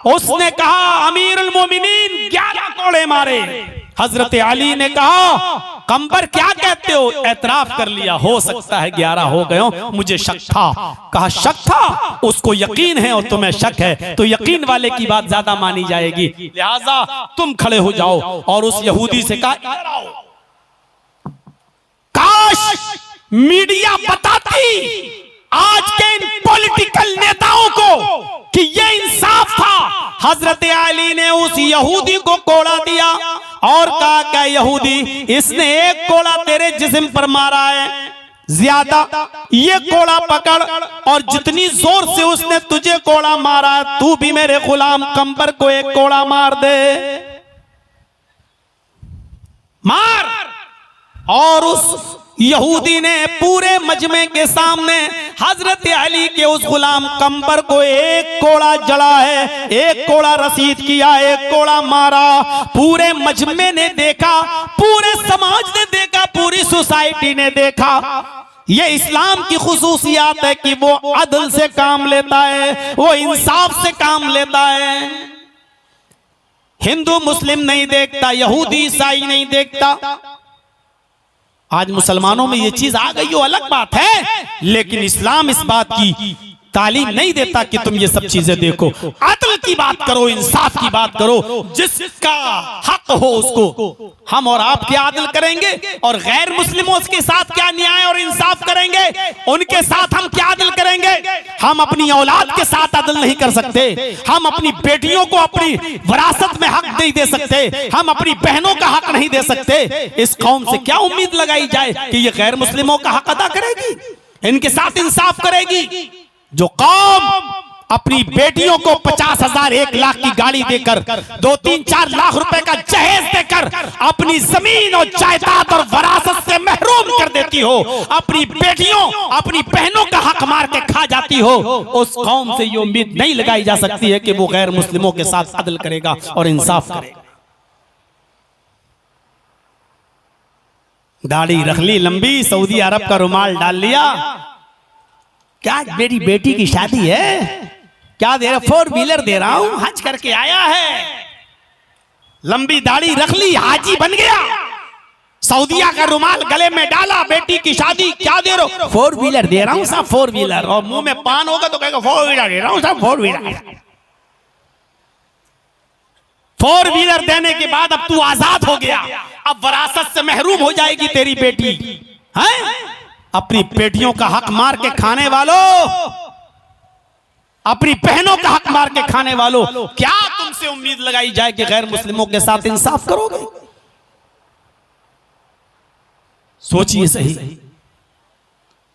उसने कहा अमीरुल मोमिनीन 11 कोड़े मारे। हजरत अली ने कहा कंबर क्या कहते हो? एतराफ कर लिया, हो सकता है 11 हो गए हो, मुझे शक था। कहा शक था? उसको यकीन है और तुम्हें शक है, तो यकीन वाले की बात ज्यादा मानी जाएगी, लिहाजा तुम खड़े हो जाओ। और उस यहूदी से कहा इधर आओ। काश मीडिया बताती आज के इन पॉलिटिकल नेताओं को कि ये इंसाफ था। हजरत अली ने उस यहूदी को कोड़ा दिया और कहा क्या यहूदी, इसने 1 कोड़ा तेरे जिस्म पर मारा है ज्यादा, ये कोड़ा पकड़ और जितनी जोर से उसने तुझे कोड़ा मारा है तू भी मेरे गुलाम कंबर को 1 कोड़ा मार दे, मार। और उस यहूदी ने पूरे मजमे के सामने हजरत अली के उस गुलाम कंबर को 1 कोड़ा जड़ा है, 1 कोड़ा रसीद किया, 1 कोड़ा मारा। पूरे मजमे ने देखा, पूरे समाज ने देखा, पूरी सोसाइटी ने देखा। ये इस्लाम की खुसूसियात है कि वो अदल से काम लेता है, वो इंसाफ से काम लेता है। हिंदू मुस्लिम नहीं देखता, यहूदी ईसाई नहीं देखता। आज मुसलमानों में ये चीज आ गई हो अलग बात है, लेकिन इस्लाम इस बात की तालीम नहीं देता कि तुम ये सब चीजें देखो। अदल की बात करो, इंसाफ की बात करो, जिसका हक हो उसको हम और आप क्या अदल करेंगे, और गैर मुस्लिमों के साथ क्या न्याय और इंसाफ करेंगे, उनके साथ हम क्या अदल करेंगे। हम अपनी औलाद के साथ अदल नहीं कर सकते, हम अपनी बेटियों को अपनी विरासत में हक नहीं दे सकते, हम अपनी बहनों का हक नहीं दे सकते। इस कौम से क्या उम्मीद लगाई जाए कि ये गैर मुस्लिमों का हक अदा करेगी, इनके साथ इंसाफ करेगी। जो कौम अपनी बेटियों को 50,000 1 लाख की गाड़ी देकर 2-3-4 लाख रुपए का जहेज देकर अपनी जमीन और जायदाद और विरासत से महरूम कर देती हो, अपनी बेटियों अपनी बहनों का हक मार के खा जाती हो, उस कौम से ये उम्मीद नहीं लगाई जा सकती है कि वो गैर मुस्लिमों के साथ अदल करेगा और इंसाफ करेगा। दाढ़ी रख ली लंबी, सऊदी अरब का रुमाल डाल लिया, क्या मेरी बेटी की शादी है, क्या दे रहा? 4 व्हीलर दे रहा हूं, हज करके आया है, लंबी दाढ़ी रख ली, हाजी बन गया, सऊदिया का रुमाल गले में डाला, बेटी की शादी, क्या दे रहे हो? 4 व्हीलर दे रहा हूं साहब, 4 व्हीलर। और मुंह में पान होगा तो कहेगा 4 व्हीलर दे रहा हूं साहब, 4 व्हीलर। 4 व्हीलर देने के बाद अब तू आजाद हो गया, अब वरासत से महरूम हो जाएगी तेरी बेटी है? अपनी बेटियों का हक मार के खाने वालों, अपनी बहनों का हक मार के खाने वालों, क्या तुमसे उम्मीद लगाई जाए कि गैर मुस्लिमों के साथ इंसाफ करोगे? सोचिए सही।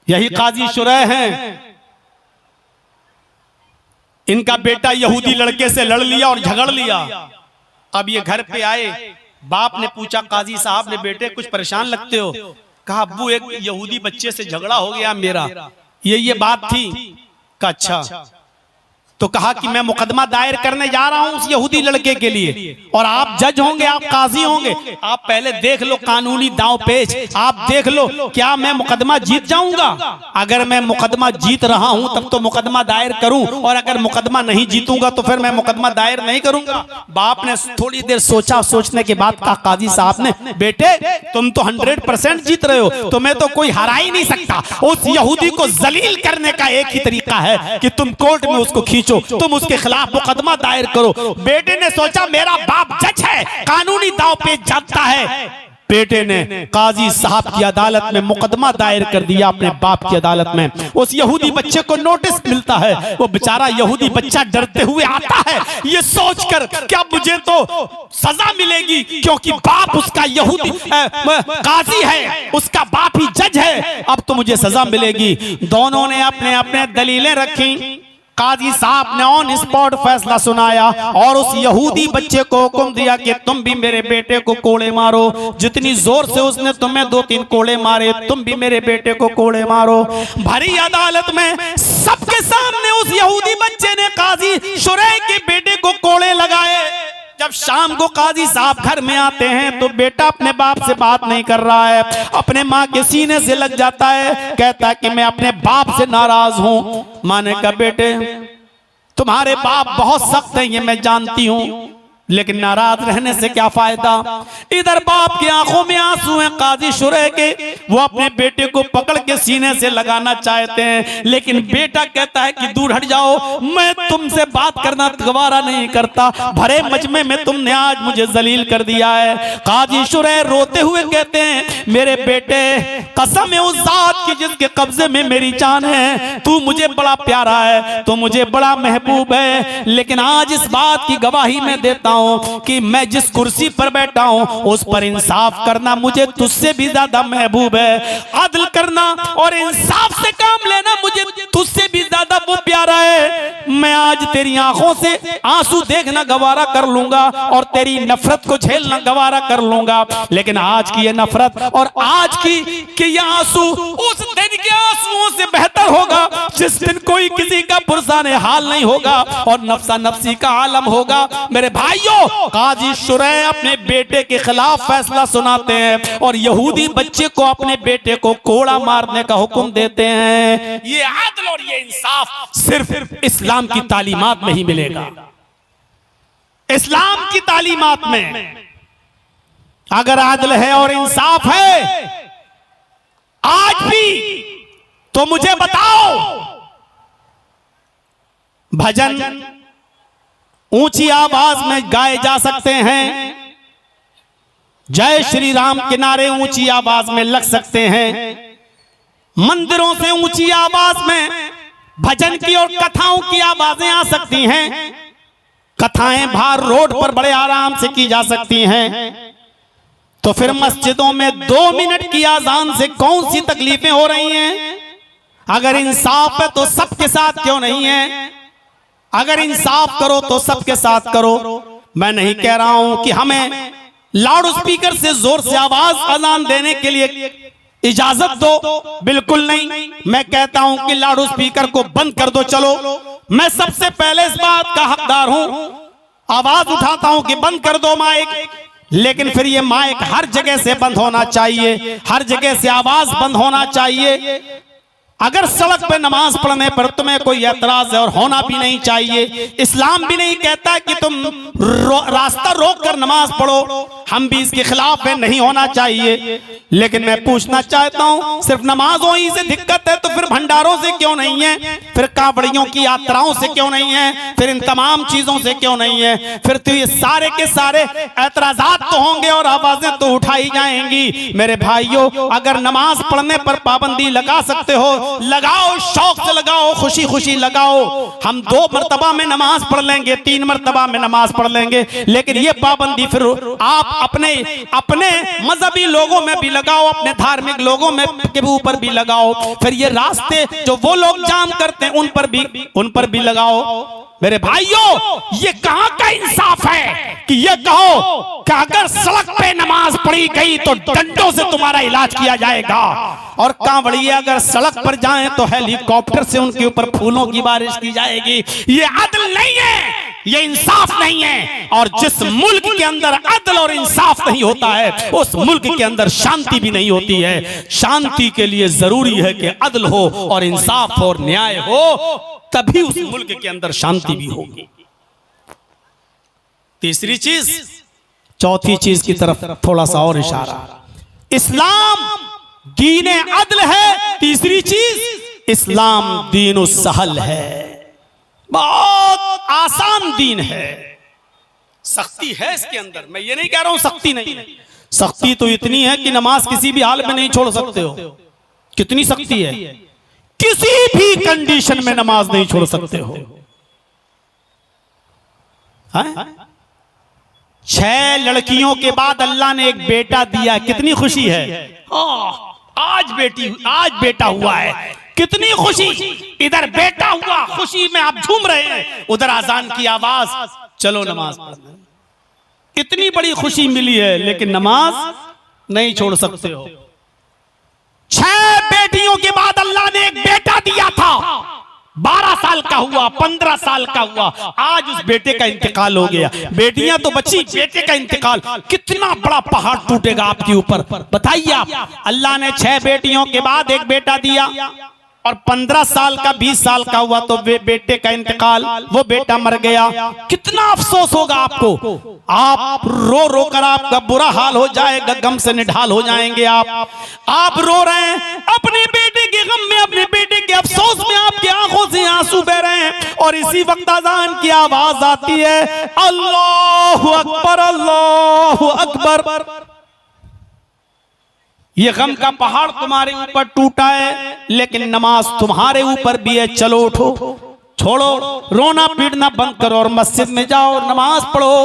यही काजी शुरैह हैं, इनका बेटा यहूदी लड़के से लड़ लिया और झगड़ लिया। अब ये घर पे आए, बाप ने पूछा काजी साहब ने, बेटे कुछ परेशान लगते हो? कहा अब्बू एक यहूदी बच्चे से झगड़ा हो गया मेरा, ये बात थी। कहा अच्छा, तो कहा कि मैं मुकदमा दायर करने जा रहा हूं उस यहूदी लड़के के लिए, और आप जज होंगे, आप काजी होंगे, आप पहले देख लो कानूनी दांव पेच, आप देख लो क्या मैं मुकदमा जीत जाऊंगा? अगर मैं मुकदमा जीत रहा हूं तब तो मुकदमा दायर करूं, और अगर मुकदमा नहीं जीतूंगा तो फिर मैं मुकदमा दायर नहीं करूंगा। बाप ने थोड़ी देर सोचा, सोचने के बाद कहा काजी साहब ने, बेटे तुम तो 100% जीत रहे हो, तुम्हें तो कोई हरा ही नहीं सकता। उस यहूदी को जलील करने का एक ही तरीका है कि तुम कोर्ट में उसको खींचो, तुम उसके खिलाफ मुकदमा दायर करो। बेटे ने सोचा मेरा बाप जज है, कानूनी दांव पेच जानता है। बेटे ने काजी साहब की अदालत में मुकदमा दायर कर दिया, अपने बाप की अदालत में। उस यहूदी बच्चे को नोटिस मिलता है, वो बेचारा यहूदी बच्चा डरते हुए आता है, ये सोचकर क्या मुझे तो सजा मिलेगी क्योंकि बाप उसका यहूदी काजी है, उसका बाप ही जज है, अब तो मुझे सजा मिलेगी। दोनों ने अपने अपने दलीलें रखी। काजी साहब ने ऑन स्पॉट फैसला सुनाया और उस यहूदी बच्चे को हुक्म दिया कि तुम भी मेरे बेटे को कोड़े मारो। जितनी जोर से उसने तुम्हें 2-3 कोड़े मारे, तुम भी मेरे बेटे को कोड़े मारो। भरी अदालत में सबके सामने उस यहूदी बच्चे ने काजी शुरैह के बेटे को कोड़े लगाए। जब शाम को काजी साहब घर में आते हैं तो बेटा अपने बाप से बात नहीं कर रहा है, अपने माँ के सीने से लग जाता है, कहता है कि मैं अपने बाप से नाराज हूं। माँ ने कहा बेटे तुम्हारे बाप बहुत सख्त हैं, ये मैं जानती हूं, लेकिन नाराज रहने से क्या फायदा। इधर बाप की आंखों में आंसू हैं काजी शुरैह के, वो अपने बेटे को पकड़ के सीने से लगाना चाहते हैं, लेकिन बेटा कहता है कि दूर हट जाओ, मैं तुमसे बात करना गवारा नहीं करता, भरे मजमे में तुमने आज मुझे जलील कर दिया है। काजी शुरैह रोते हुए कहते हैं मेरे बेटे कसम है उस जात की जिसके कब्जे में मेरी जान है, तू मुझे बड़ा प्यारा है, तू मुझे बड़ा महबूब है, लेकिन आज इस बात की गवाही मैं देता हूं कि मैं जिस कुर्सी पर बैठा हूं उस पर इंसाफ करना मुझे तुझसे भी ज्यादा महबूब है। अदल करना और इंसाफ से काम लेना मुझे तुझसे भी ज्यादा वो प्यारा है। मैं आज तेरी आंखों से आंसू देखना गवारा कर लूंगा और तेरी नफरत को झेलना गवारा कर लूंगा, लेकिन आज की ये नफरत और आज की ये आंसू उस दिन के आंसुओं से बेहतर होगा जिस दिन कोई किसी का पुरसाने हाल नहीं होगा और नफ्सा नफ्सी का आलम होगा। मेरे भाइयों काजी शुरैह अपने बेटे के खिलाफ फैसला सुनाते हैं और यहूदी बच्चे को अपने बेटे को कोड़ा मारने का हुक्म देते हैं। ये आदल और ये इंसाफ सिर्फ इस्लाम की तालीमात में ही मिलेगा। इस्लाम की तालीमात में अगर आदल है और इंसाफ है आज भी तो मुझे बताओ, भजन ऊंची आवाज में गाए जा सकते हैं, जय श्री राम के नारे ऊंची आवाज में लग सकते हैं, मंदिरों से ऊंची आवाज में भजन की और कथाओं की आवाजें आ सकती हैं, कथाएं बाहर रोड पर बड़े आराम से की जा सकती हैं, तो फिर मस्जिदों में 2 मिनट की आजान से कौन सी तकलीफें हो रही हैं? अगर इंसाफ है तो सबके साथ क्यों नहीं है? अगर इंसाफ करो तो सबके साथ करो। मैं नहीं कह रहा हूं कि हमें लाउड स्पीकर से जोर से आवाज अजान देने के लिए इजाजत दो, बिल्कुल नहीं। मैं कहता हूं कि लाउड स्पीकर को बंद कर दो। चलो मैं सबसे पहले इस बात का हकदार हूं, आवाज उठाता हूं कि बंद कर दो माइक, लेकिन फिर ये माइक हर जगह से बंद होना चाहिए, हर जगह से आवाज बंद होना चाहिए। अगर सड़क पे नमाज पढ़ने पर तुम्हें कोई एतराज है, और होना भी नहीं चाहिए, इस्लाम भी नहीं कहता कि तुम रास्ता रोक कर नमाज पढ़ो, हम भी इसके खिलाफ है, नहीं होना चाहिए। लेकिन मैं पूछना चाहता हूं, सिर्फ नमाजों ही से दिक्कत है तो फिर भंडारों से क्यों नहीं है, फिर कांवड़ियों की यात्राओं से क्यों नहीं है, फिर इन तमाम चीजों से क्यों नहीं है? फिर तो ये सारे के सारे एतराजात तो होंगे और आवाजें तो उठाई जाएंगी। मेरे भाइयों, अगर नमाज पढ़ने पर पाबंदी लगा सकते हो, लगाओ, शौक से लगाओ, खुशी खुशी लगाओ। हम 2 मर्तबा में नमाज पढ़ लेंगे, 3 मर्तबा में नमाज पढ़ लेंगे, लेकिन ये पाबंदी फिर आप अपने मजहबी लोगों में भी लगाओ, अपने धार्मिक लोगों में के ऊपर भी लगाओ। फिर ये रास्ते जो वो लोग जाम करते हैं उन पर भी लगाओ। मेरे भाइयों, ये कहां का इंसाफ है कि ये कहो कि अगर सड़क पे नमाज पढ़ी गई तो डंडों से तुम्हारा इलाज किया जाएगा, और कांवड़िए अगर सड़क पर जाएं तो हेलीकॉप्टर से उनके ऊपर फूलों की बारिश की जाएगी। ये अदल नहीं है, ये इंसाफ नहीं है। और जिस मुल्क के अंदर अदल और इंसाफ नहीं होता है, उस मुल्क के अंदर शांति भी नहीं होती है। शांति के लिए जरूरी है कि अदल हो और इंसाफ और न्याय हो, तभी उस मुल्क के अंदर शांति भी होगी। तीसरी चीज, चौथी चीज की तरफ थोड़ा सा और इशारा, इस्लाम दीन अदल है। तीसरी चीज, इस्लाम दीन सहल है, बहुत आसान दीन है। सख्ती है इसके अंदर, मैं ये नहीं कह रहा हूं सख्ती नहीं है, सख्ती तो इतनी है कि नमाज किसी भी हाल में नहीं छोड़ सकते हो। कितनी सख्ती है, किसी भी कंडीशन में नमाज नहीं छोड़ सकते हो। 6 लड़कियों के बाद अल्लाह ने एक बेटा दिया, कितनी खुशी है। आज बेटा हुआ है, कितनी खुशी। इधर बेटा हुआ, खुशी में आप झूम रहे हैं, उधर अजान की आवाज, चलो नमाज पढ़ने। इतनी बड़ी खुशी मिली है, लेकिन नमाज नहीं छोड़ सकते हो। 6 बेटियों के बाद अल्लाह ने एक बेटा दिया था, 12 साल का हुआ, 15 साल का हुआ, आज उस बेटे का इंतकाल हो गया। बेटियां तो बची, बेटे का इंतकाल, कितना बड़ा पहाड़ टूटेगा आपके ऊपर, बताइए आप। अल्लाह ने 6 बेटियों के बाद एक बेटा दिया, और 15 साल का 20 साल का हुआ तो बेटे का इंतकाल, वो बेटा मर गया। कितना अफसोस होगा आपको, आप रो रो कर आपका बुरा हाल हो जाएगा, गम से निढाल हो जाएंगे। आप रो रहे हैं अपने बेटे के गम में, अपने बेटे के अफसोस में, आपकी आंखों से आंसू बह रहे हैं, और इसी वक्त अजान की आवाज आती है, अल्लाहु अकबर, अल्लाहु अकबर। ये गम का पहाड़ तुम्हारे ऊपर टूटा है, लेकिन नमाज तुम्हारे ऊपर भी है। चलो उठो, छोड़ो रोना पीटना बंद करो और मस्जिद में जाओ, नमाज पढ़ो।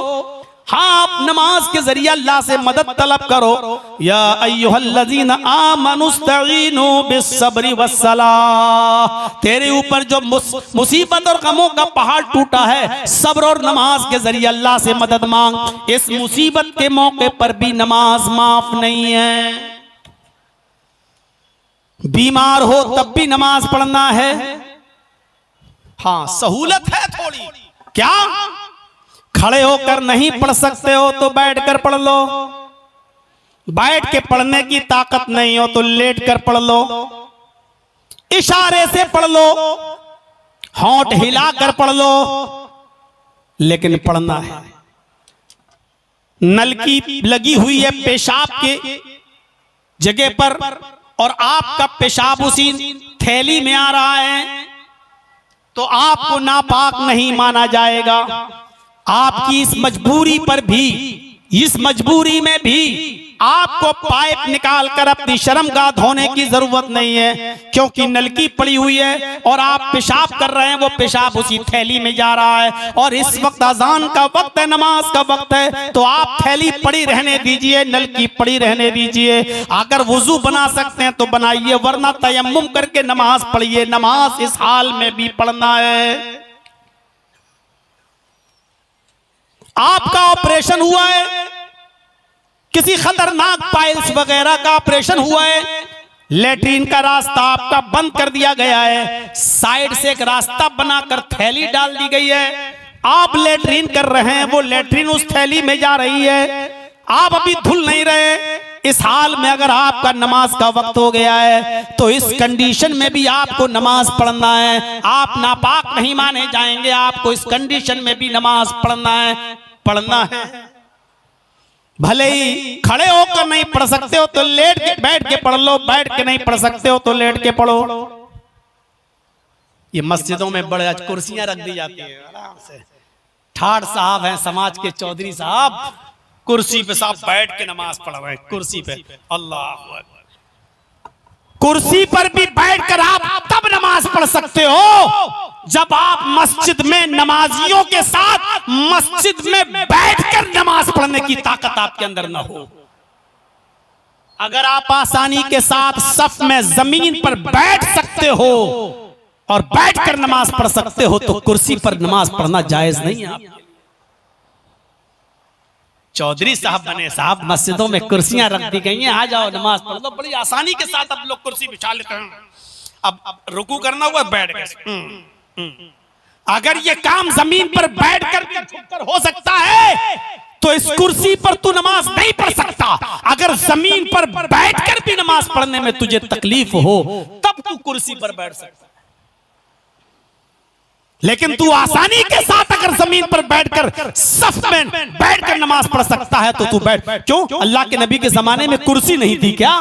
हाँ, आप नमाज के जरिए अल्लाह से मदद तलब करो। या अय्युहल्लज़ीना आमनुस्तईनु बिस्सब्रि वस्सलाह, तेरे ऊपर जो मुसीबत और गमों का पहाड़ टूटा है, सब्र और नमाज के जरिए अल्लाह से मदद मांग। इस मुसीबत के मौके पर भी नमाज माफ नहीं है। बीमार हो तब भी नमाज पढ़ना है। हाँ, सहूलत है थोड़ी, क्या खड़े होकर नहीं पढ़ सकते हो तो बैठकर पढ़ लो, बैठ के पढ़ने की ताकत नहीं हो तो लेट कर पढ़ लो, इशारे से पढ़ लो, होंठ हिलाकर पढ़ लो, लेकिन पढ़ना है। नलकी लगी हुई है पेशाब के जगह पर, और आपका पेशाब उसी थैली में आ रहा है, तो आपको नापाक नहीं माना जाएगा। आपकी इस मजबूरी पर भी, इस मजबूरी में भी आपको पाइप निकाल कर अपनी शर्मगाह धोने की जरूरत नहीं है, क्योंकि नलकी पड़ी हुई है और आप पेशाब कर रहे हैं, वो पेशाब उसी थैली में जा रहा है। और इस वक्त अजान का वक्त है, नमाज का वक्त है, तो आप थैली पड़ी रहने दीजिए, नलकी पड़ी रहने दीजिए। अगर वुजू बना सकते हैं तो बनाइए, वरना तयम्मुम करके नमाज पढ़िए। नमाज इस हाल में भी पढ़ना है। आपका ऑपरेशन हुआ है, किसी खतरनाक पाइल्स वगैरह का ऑपरेशन हुआ है, लेटरिन का रास्ता आपका बंद कर दिया गया है, साइड से एक रास्ता बनाकर थैली डाल दी गई है, आप लेटरिन कर रहे हैं, वो लेटरिन उस थैली में जा रही है, आप अभी धुल नहीं रहे, इस हाल में अगर आपका नमाज का वक्त हो गया है तो इस कंडीशन में भी आपको नमाज पढ़ना है। आप नापाक नहीं माने जाएंगे, आपको इस कंडीशन में भी नमाज पढ़ना है। भले ही खड़े होकर नहीं पढ़ सकते हो तो लेट के बैठ के पढ़ लो, बैठ के नहीं पढ़ सकते हो तो लेट के पढ़ो। ये मस्जिदों में बड़े आज कुर्सियां रख दी जाती है आराम से। ठाड़ साहब हैं समाज के चौधरी साहब, कुर्सी पे साहब बैठ के नमाज पढ़ रहे हैं, कुर्सी पे। अल्लाह अकबर। कुर्सी पर भी बैठकर आप तब नमाज पढ़ सकते हो जब आप मस्जिद में नमाजियों के साथ मस्जिद में बैठकर नमाज पढ़ने की ताकत आपके अंदर ना हो। अगर आप आसानी के साथ सफ में जमीन पर बैठ सकते हो और बैठकर नमाज पढ़ सकते हो तो कुर्सी पर नमाज पढ़ना जायज नहीं है। चौधरी साहब बने साहब, मस्जिदों में कुर्सियां रख दी गई हैं, आ जाओ नमाज पढ़ लो। बड़ी आसानी के साथ अब लोग कुर्सी बिछा लेते हैं। अब रुकू करना हुआ बैठ गए। अगर ये काम जमीन पर बैठकर झुककर हो सकता है तो इस कुर्सी पर तू नमाज नहीं पढ़ सकता। अगर जमीन पर बैठकर भी नमाज पढ़ने में तुझे तकलीफ हो तब तू कुर्सी पर बैठ सकता। लेकिन तू आसानी के साथ अगर जमीन पर बैठकर सफ में बैठकर नमाज पढ़ सकता है तो तू बैठ। क्यों? अल्लाह के नबी के जमाने में कुर्सी नहीं थी क्या?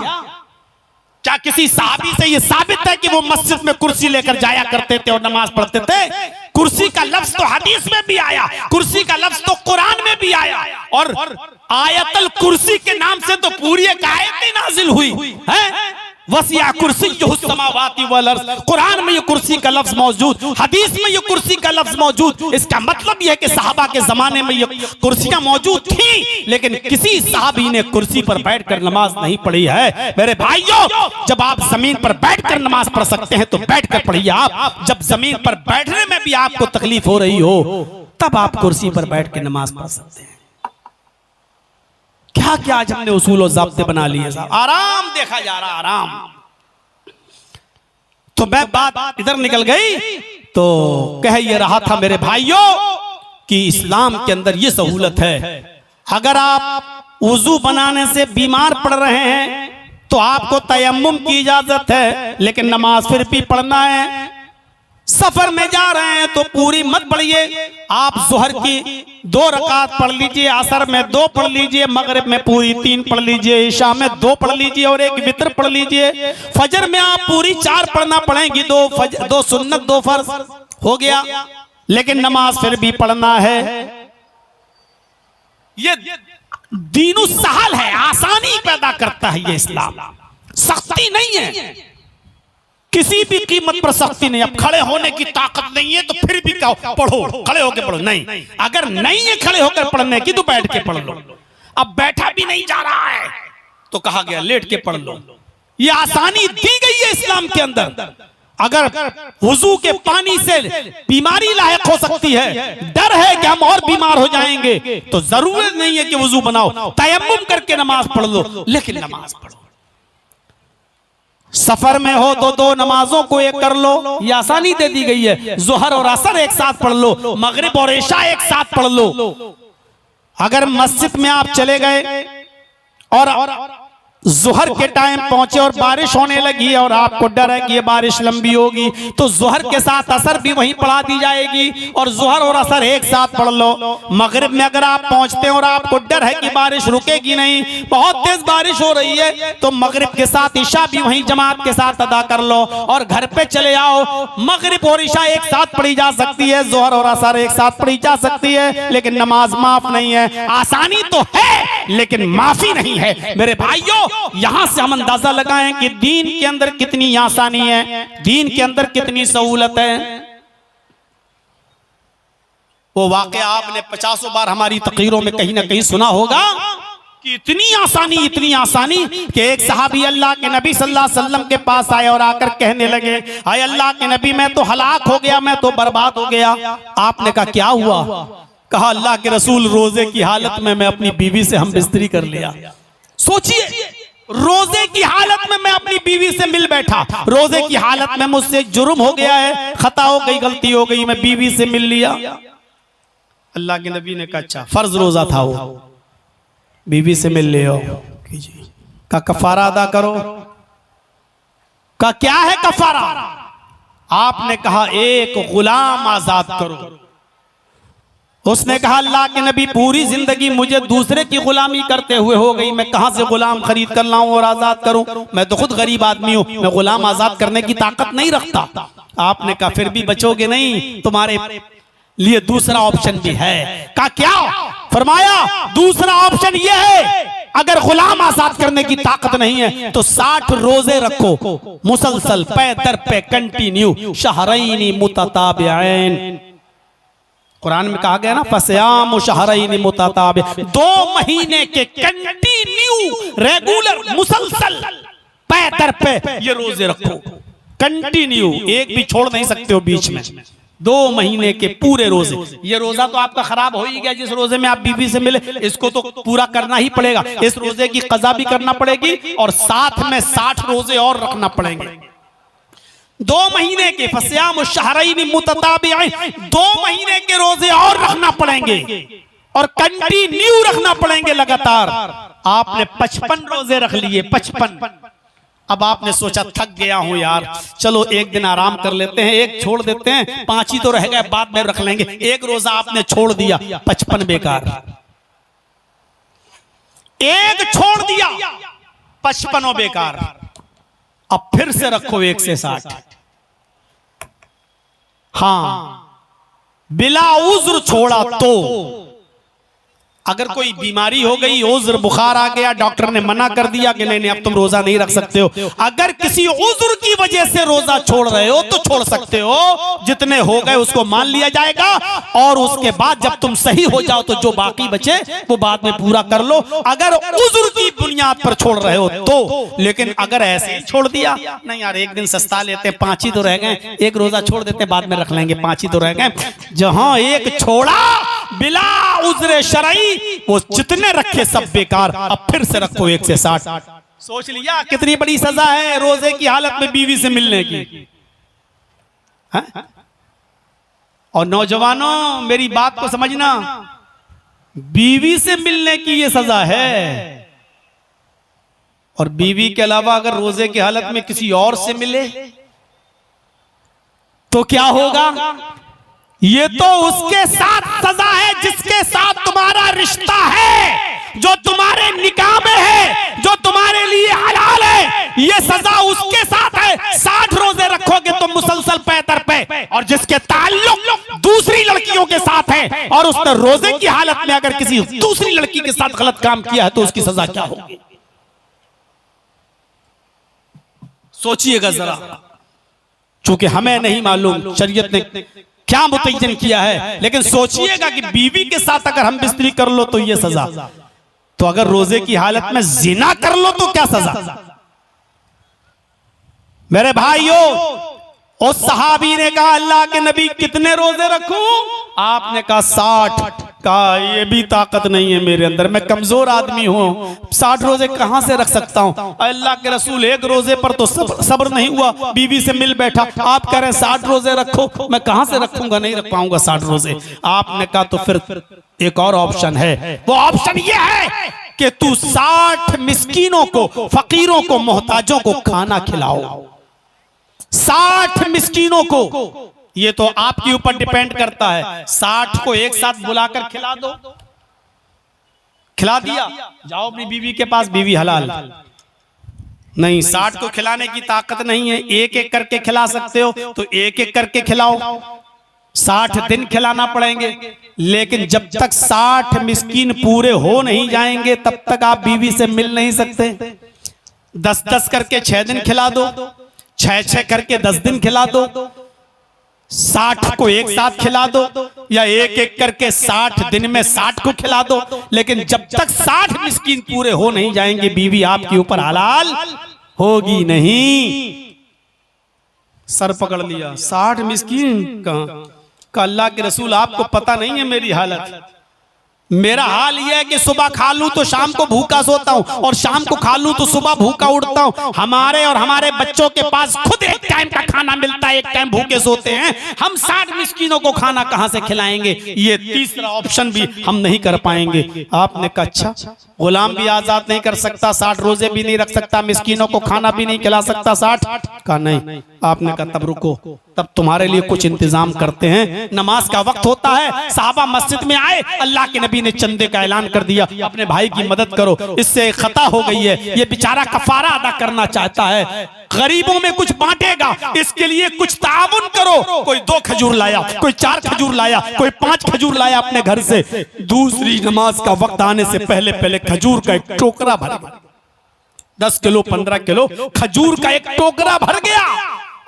क्या किसी साहबी से ये साबित है कि वो मस्जिद में कुर्सी लेकर जाया करते थे और नमाज पढ़ते थे? कुर्सी का लफ्ज तो हदीस में भी आया, कुर्सी का लफ्ज तो कुरान में भी आया, और आयतल कुर्सी के नाम से तो पूरी एक आयत ही नाजिल हुई है। वसिया कुर्सिय्युहु समावाति वल अर्ज़। कुरान में ये कुर्सी का लफ्ज मौजूद, हदीस में ये कुर्सी का लफ्ज मौजूद। इसका मतलब यह है कि सहाबा के जमाने में ये कुर्सियां मौजूद थी, लेकिन किसी सहाबी ने कुर्सी पर बैठकर नमाज नहीं पढ़ी है। मेरे भाइयों, जब आप जमीन पर बैठकर नमाज पढ़ सकते हैं तो बैठकर पढ़िए। आप जब जमीन पर बैठने में भी आपको तकलीफ हो रही हो तब आप कुर्सी पर बैठ के नमाज पढ़ सकते हैं। क्या क्या आज हमने उसूल और ज़ाब्ते बना लिए साहब, आराम देखा जा रहा, आराम। तो मैं बात इधर निकल गई तो कह ये रहा था मेरे भाइयों कि इस्लाम के अंदर ये सहूलत है। अगर आप वुजू बनाने से बीमार पड़ रहे हैं तो आपको तयम्मुम की इजाजत है, लेकिन नमाज फिर भी पढ़ना है। सफर में जा रहे हैं तो पूरी मत पढ़िए, आप जोहर की 2 रकात पढ़ लीजिए, असर में 2 पढ़ लीजिए, मगरिब में पूरी 3 पढ़ लीजिए, इशा में 2 पढ़ लीजिए और 1 वितर पढ़ लीजिए। फजर में आप पूरी 4 पढ़ना पड़ेगी, 2 सुन्नत 2 फर्ज हो गया, लेकिन नमाज फिर भी पढ़ना है। ये दीनु सहल है, आसानी पैदा करता है ये इस्लाम, सख्ती नहीं है, किसी भी कीमत पर सख्ती नहीं। अब खड़े होने की ताकत नहीं है तो फिर भी कहो पढ़ो, खड़े होकर पढ़ो, नहीं। अगर नहीं है खड़े होकर पढ़ने की तो बैठ के पढ़ लो। अब बैठा भी नहीं जा रहा है तो कहा गया लेट के पढ़ लो। ये आसानी दी गई है इस्लाम के अंदर। अगर वुजू के पानी से बीमारी लायक हो सकती है, डर है कि हम और बीमार हो जाएंगे, तो जरूरत नहीं है कि वुजू बनाओ, तयम्मुम करके नमाज पढ़ लो, लेकिन नमाज पढ़ो। सफर में हो तो 2 नमाजों को एक कर लो, ये आसानी दे दी गई है। जोहर और असर एक साथ पढ़ लो, मगरिब और इशा एक साथ पढ़ लो। अगर मस्जिद में आप चले गए और जोहर के टाइम पहुंचे और बारिश होने लगी और आपको डर है कि ये बारिश लंबी होगी, तो जोहर के साथ असर भी वहीं पढ़ा दी जाएगी और जोहर और असर एक साथ पढ़ लो। मगरिब में अगर आप पहुंचते हैं और आपको डर है कि बारिश रुकेगी नहीं, बहुत तेज बारिश हो रही है, तो मगरिब के साथ इशा भी वहीं जमात के साथ अदा कर लो और घर पे चले आओ। मगरिब और इशा एक साथ पढ़ी जा सकती है, जोहर और असर एक साथ पढ़ी जा सकती है, लेकिन नमाज माफ नहीं है। आसानी तो है लेकिन माफी नहीं है। मेरे भाइयों, यहां से हम अंदाजा लगाएं कि दीन के अंदर कितनी आसानी है, दीन के अंदर कितनी सहूलत है। वो वाकया आपने 50 बार हमारी तकरीरों में कहीं ना कहीं सुना होगा कि इतनी आसानी कि एक सहाबी अल्लाह के नबी सल्लल्लाहु अलैहि वसल्लम के पास आए और आकर कहने लगे, हाय अल्लाह के नबी, मैं तो हलाक हो गया, मैं तो बर्बाद हो गया। आपने कहा क्या हुआ? कहा अल्लाह के रसूल, रोजे की हालत में मैं अपनी बीवी से हम बिस्तरी कर लिया। सोचिए, रोजे की हालत में मैं अपनी बीवी से मिल बैठा, रोजे की हालत में मुझसे जुर्म हो गया है, खता हो गई, गलती हो गई, मैं बीवी से मिल लिया। अल्लाह के नबी ने कहा अच्छा, फर्ज रोजा था वो, बीवी से मिल ले आओ कीजिए। का कफारा अदा करो। का क्या है कफारा? आपने कहा एक गुलाम आजाद करो। उसने कहा अल्लाह के नबी पूरी जिंदगी मुझे दूसरे की गुलामी करते हुए हो गई, मैं कहां से गुलाम खरीद कर लाऊं और आजाद करूं? मैं तो खुद गरीब आदमी हूं, मैं गुलाम आजाद करने की ताकत नहीं रखता। आपने कहा फिर भी बचोगे नहीं, तुम्हारे लिए दूसरा ऑप्शन भी है। कहा क्या? फरमाया दूसरा ऑप्शन यह है, अगर गुलाम आजाद करने की ताकत नहीं है तो 60 रोजे रखो मुसलसल पे दर पे कंटिन्यू, शहरैनी मुतताबिऐन। कुरान में कहा गया ना फसयाम शहरैनी मुतताबि, 2 महीने के कंटिन्यू रेगुलर मुसलसल पे दर पे ये रोजे रखो, कंटिन्यू, एक भी छोड़ नहीं सकते हो बीच में। 2 महीने के पूरे रोजे। ये रोजा तो आपका खराब हो ही गया, जिस रोजे में आप बीवी से मिले, इसको तो पूरा करना ही पड़ेगा। इस रोजे की कज़ा भी करना पड़ेगी और साथ में 60 रोजे और रखना पड़ेंगे। 2 महीने के फसयाम शहरैनी मुतताबिऐन, 2 महीने के रोजे और रखना पड़ेंगे और कंटिन्यू रखना पड़ेंगे लगातार। आपने 55 रोजे रख लिए, 55। अब आपने सोचा थक गया हूं यार, चलो एक दिन आराम कर लेते हैं, एक छोड़ देते हैं, 5 ही तो रह गए, बाद में रख लेंगे। एक रोजा आपने छोड़ दिया, 55 बेकार। एक छोड़ दिया, 55 बेकार। अब फिर से रखो 1 से 60। हाँ, बिला उज्र छोड़ा तो अगर कोई बीमारी हो गई, उज्र बुखार आ गया, डॉक्टर ने मना कर दिया कि नहीं अब तुम रोजा नहीं रख सकते हो। अगर किसी उज्र की वजह से रोजा छोड़ रहे हो तो छोड़ सकते हो, जितने हो गए उसको मान लिया जाएगा और उसके बाद जब तुम सही हो जाओ तो जो बाकी बचे वो बाद में पूरा कर लो, अगर उज्र की बुनियाद पर छोड़ रहे हो तो। लेकिन अगर ऐसे ही छोड़ दिया, नहीं यार एक दिन सस्ता लेते हैं, 5 ही तो रह गए, एक रोजा छोड़ देते बाद में रख लेंगे, 5 ही तो रह गए, जहां एक छोड़ा बिला उज्र शरई, वो जितने रखे सब बेकार। अब फिर से रखो 1 से 60। सोच लिया कितनी बड़ी सजा है रोजे की हालत में बीवी से मिलने की। है? और नौजवानों मेरी बात को समझना, बीवी से मिलने की ये सजा है। और बीवी के अलावा अगर रोजे की हालत में किसी और से मिले तो क्या होगा? ये तो उसके साथ सजा है जिसके साथ तुम्हारा रिश्ता है, जो तुम्हारे निकाह में है, जो तुम्हारे लिए हलाल है, ये सजा उसके साथ है। 60 रोजे रखोगे तुम मुसलसल पे दर पे, और जिसके ताल्लुक दूसरी लड़कियों के साथ है और उसने रोजे की हालत में अगर किसी दूसरी लड़की के साथ गलत काम किया है तो उसकी सजा क्या होगी? सोचिएगा जरा, चूंकि हमें नहीं मालूम शरीयत ने क्या मुतय्यन किया है, लेकिन सोचिएगा कि बीवी के साथ अगर हम बिस्तरी कर लो तो ये सजा, तो अगर रोजे की हालत में जिना कर लो तो क्या सजा? मेरे भाइयों, उस सहाबी ने कहा अल्लाह के नबी कितने रोजे रखूं? आपने कहा 60। कहा ये भी ताकत नहीं है मेरे अंदर, मैं कमजोर आदमी हूं, 60 रोजे कहां से रख सकता हूं? अल्लाह के रसूल एक रोजे पर तो सब्र नहीं हुआ, बीवी से मिल बैठा, आप कह रहे हैं 60 रोजे रखो, मैं कहां से रखूंगा, नहीं रख पाऊंगा 60 रोजे। आपने कहा तो फिर एक और ऑप्शन है, वो ऑप्शन ये है कि तू 60 मिस्कीनों को, फकीरों को, मोहताजों को खाना खिलाओ। 60 मिस्कीनों को, ये तो आपके ऊपर डिपेंड करता है। 60 को एक साथ बुलाकर खिला दो, खिला दिया, जाओ अपनी बीवी के पास, बीवी हलाल। नहीं, 60 को खिलाने की ताकत नहीं है, एक एक करके खिला सकते हो तो एक एक करके खिलाओ। 60 दिन खिलाना पड़ेंगे, लेकिन जब तक 60 मिस्कीन पूरे हो नहीं जाएंगे तब तक आप बीवी से मिल नहीं सकते। 10-10 करके 6 दिन खिला दो, 6-6 करके 10 दिन खिला दो, 60 को एक साथ खिला दो, या एक एक करके 60 दिन में 60 को खिला दो। लेकिन जब तक 60 मिस्कीन पूरे हो नहीं जाएंगे बीवी आपके ऊपर हलाल होगी नहीं। सर पकड़ लिया, 60 मिस्कीन कहां? अल्लाह के रसूल आपको पता नहीं है मेरी हालत, मेरा हाल यह है कि सुबह खा लूं तो शाम को भूखा सोता हूं, और शाम को खा लूं तो सुबह भूखा उठता हूं। हमारे और हमारे बच्चों के पास खुद एक टाइम का खाना मिलता है, एक टाइम भूखे सोते हैं, हम 60 मिस्कीनों को खाना कहां से खिलाएंगे? ये तीसरा ऑप्शन भी हम नहीं कर पाएंगे। आपने कहा अच्छा, गुलाम भी आजाद नहीं कर सकता, 60 रोजे भी नहीं रख सकता, मिस्कीनों को खाना भी नहीं खिला सकता। 60 का नहीं, आपने कहा तब रुको, तब तुम्हारे लिए कुछ इंतजाम करते हैं। नमाज का वक्त होता है, साहबा मस्जिद में आए, अल्लाह के नबी ने चंदे का ऐलान कर दिया, अपने भाई की मदद करो, इससे खता हो गई है, ये बेचारा कफारा अदा करना चाहता है, गरीबों में कुछ बांटेगा, इसके लिए कुछ ताउन करो। कोई 2 खजूर लाया, कोई 4 खजूर लाया, कोई 5 खजूर लाया अपने घर से। दूसरी नमाज का वक्त आने से पहले पहले खजूर का एक टोकरा भर गया, 10 किलो 15 किलो खजूर का एक टोकरा भर गया।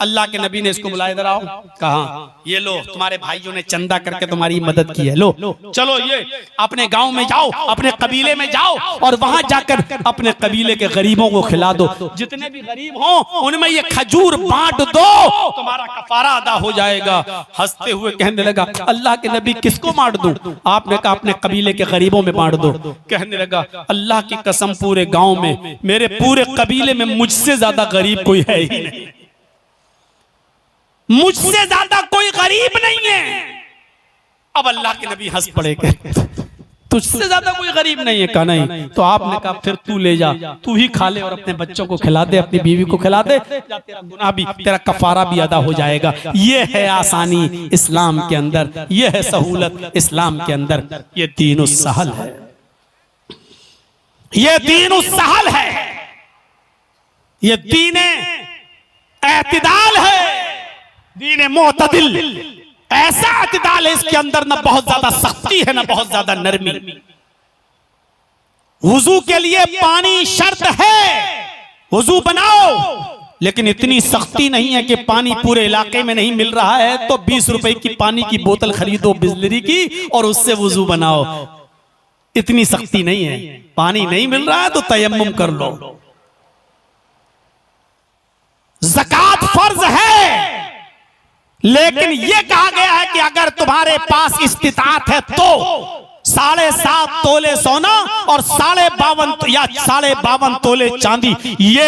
अल्लाह के नबी ने इसको बुलाया, इधर आओ, कहा ये लो, तुम्हारे भाइयों ने चंदा करके तुम्हारी मदद की है, लो चलो ये अपने गांव में जाओ, अपने कबीले में जाओ और वहां जाकर अपने कबीले के गरीबों को खिला दो, जितने भी गरीब हों उनमें ये खजूर बांट दो, तुम्हारा कफारा अदा हो जाएगा। हंसते हुए कहने लगा, अल्लाह के नबी किसको बांट दूं? आपने कहा अपने कबीले के गरीबों में बांट दो। कहने लगा, अल्लाह की कसम पूरे गांव में, मेरे पूरे कबीले में मुझसे ज्यादा गरीब कोई है ही नहीं, मुझसे ज्यादा कोई गरीब नहीं है। अब अल्लाह के नबी हंस पड़े, तुझसे ज्यादा कोई गरीब नहीं है? कहा नहीं। तो आपने कहा फिर तू ले जा, तू ही खा ले और अपने बच्चों को खिला दे, अपनी बीवी को खिला दे, तेरा गुनाह भी, तेरा कफारा भी अदा हो जाएगा। ये है आसानी इस्लाम के अंदर, ये है सहूलत इस्लाम के अंदर, ये दीनुस सहल है, ये दीनुस सहल है, ये दीने एतिदाल है, दीने मोतदिल। ऐसा एतिदाल है इसके अंदर, ना बहुत ज्यादा सख्ती है ना बहुत ज्यादा नरमी। वुजू के लिए पानी शर्त है, वुजू बनाओ, लेकिन इतनी सख्ती नहीं है कि पानी पूरे इलाके में नहीं मिल रहा है तो 20 रुपए की पानी की बोतल खरीदो बिस्लरी की और उससे वुजू बनाओ। इतनी सख्ती नहीं है। पानी नहीं मिल रहा है तो तयम्मुम कर लो। ज़कात फर्ज है, लेकिन यह कहा गया है कि अगर तुम्हारे पास इस्तिताअत है तो 7.5 तोले सोना और 52.5 या 52.5 तोले चांदी, ये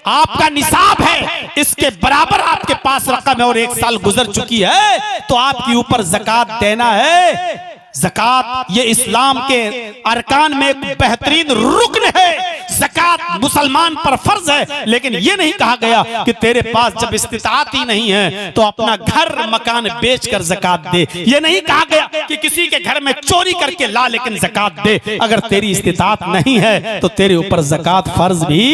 आपका निसाब है, इसके बराबर आपके पास रकम है और 1 साल गुजर चुकी है तो आपके ऊपर ज़कात देना है। ज़कात ये इस्लाम के अरकान में एक बेहतरीन रुकन है। ज़कात मुसलमान पर फर्ज है, लेकिन ये नहीं कहा गया कि तेरे पास जब इस्तिताअत ही नहीं है तो अपना घर मकान बेचकर ज़कात दे। ये नहीं कहा गया कि किसी के घर में चोरी करके ला लेकिन ज़कात दे। अगर तेरी इस्तिताअत नहीं है तो तेरे ऊपर ज़कात फर्ज भी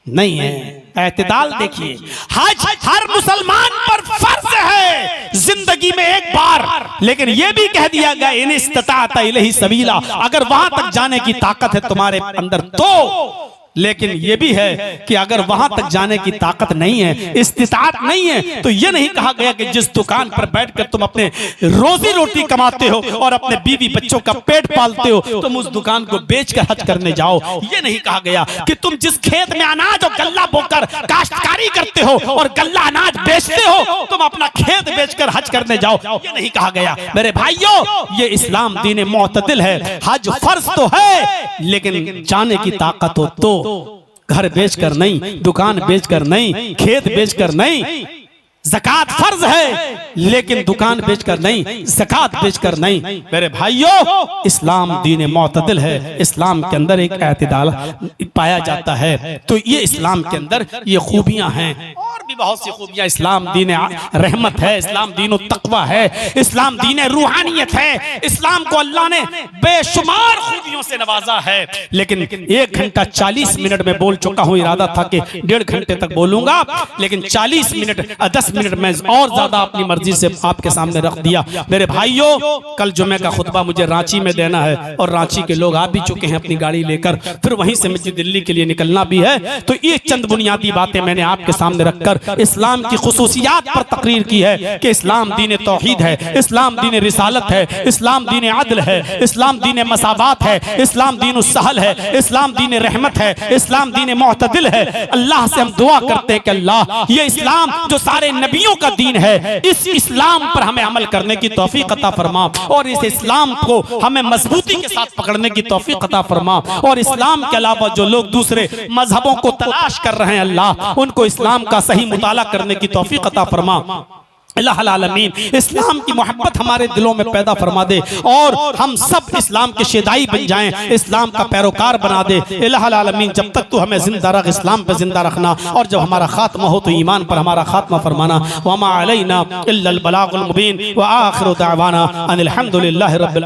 नहीं है। एतदाल देखिए, हज हर मुसलमान पर फर्ज है जिंदगी में एक बार, लेकिन यह भी कह दिया गया इन इस्तिताअत इलैहि सबीला, अगर वहां तक जाने की ताकत है तुम्हारे अंदर तो। लेकिन यह भी है कि अगर वहां तक जाने की ताकत नहीं है, इस्तिताअत नहीं है, तो यह नहीं कहा गया कि जिस दुकान पर बैठकर तुम अपने रोजी रोटी कमाते हो और अपने बीवी बच्चों का पेट पालते हो तुम उस दुकान को बेचकर हज करने जाओ। यह नहीं कहा गया कि तुम जिस खेत में अनाज और गल्ला बोकर काश्तकारी करते हो और गल्ला अनाज बेचते हो तुम अपना खेत बेचकर हज करने जाओ। यह नहीं कहा गया। मेरे भाइयों, ये इस्लाम दीन मोतदिल है। हज फर्ज तो है, लेकिन जाने की ताकत हो तो, घर बेचकर नहीं, दुकान बेचकर नहीं, खेत बेचकर नहीं। ज़कात फर्ज है, लेकिन दुकान बेचकर नहीं, ज़कात बेचकर नहीं। मेरे भाइयों, इस्लाम दीन मोतदिल है। इस्लाम के अंदर एक एतदाल पाया जाता है। तो ये इस्लाम के अंदर ये खूबियां हैं, और भी बहुत सी खूबियां। इस्लाम दीन रहमत है, इस्लाम दीन तक़वा है, इस्लाम दीन रूहानियत है। इस्लाम को अल्लाह ने बेशुमार खूबियों से नवाजा है। लेकिन 1 घंटा 40 मिनट में बोल चुका हूँ। इरादा था कि 1.5 घंटे तक बोलूंगा, लेकिन 40 मिनट 10 मिनट में और ज्यादा अपनी मर्जी से आपके सामने रख दिया। मेरे भाइयों, कल जुमे का खुतबा मुझे रांची में देना है और रांची के लोग आ भी चुके हैं अपनी गाड़ी लेकर, फिर वहीं से मुझे दिल्ली के लिए निकलना भी है। तो ये चंद बुनियादी बातें मैंने आपके सामने रखकर इस्लाम की खुसूसियात पर तकरीर की है कि इस्लाम दीन तौहीद है, इस्लाम दीन रिसालत है, इस्लाम दीन अदल है, इस्लाम दीन मसावात है, इस्लाम दीन सहल है, इस्लाम दीन रहमत है, इस्लाम दीन मोतदिल है। अल्लाह से हम दुआ करते हैं कि अल्लाह ये इस्लाम जो सारे नबियों का दीन है, इस इस्लाम पर हमें अमल करने की तौफीक अता फरमा और इस इस्लाम को हमें मजबूती के साथ पकड़ने की तौफीक अता फरमा। और इस्लाम के अलावा जो लोग दूसरे मजहबों को तलाश कर रहे हैं, अल्लाह उनको इस्लाम का सही मुताला करने की तौफीक अता फरमा। इलाहुल आलमीन इस्लाम की मोहब्बत हमारे दिलों में पैदा फरमा दे और हम सब इस्लाम के शेदाई बन जाएं, इस्लाम का पैरोकार बना दे। इलाहुल आलमीन जब तक तू हमें जिंदा रख, इस्लाम पे जिंदा रखना, और जब हमारा खात्मा हो तो ईमान पर हमारा खात्मा फरमाना। वमा अलैना इल्लल बलागुल मुबीन व आखिरु दावाना अनिल हम्दुलिल्लाहि रब्बिल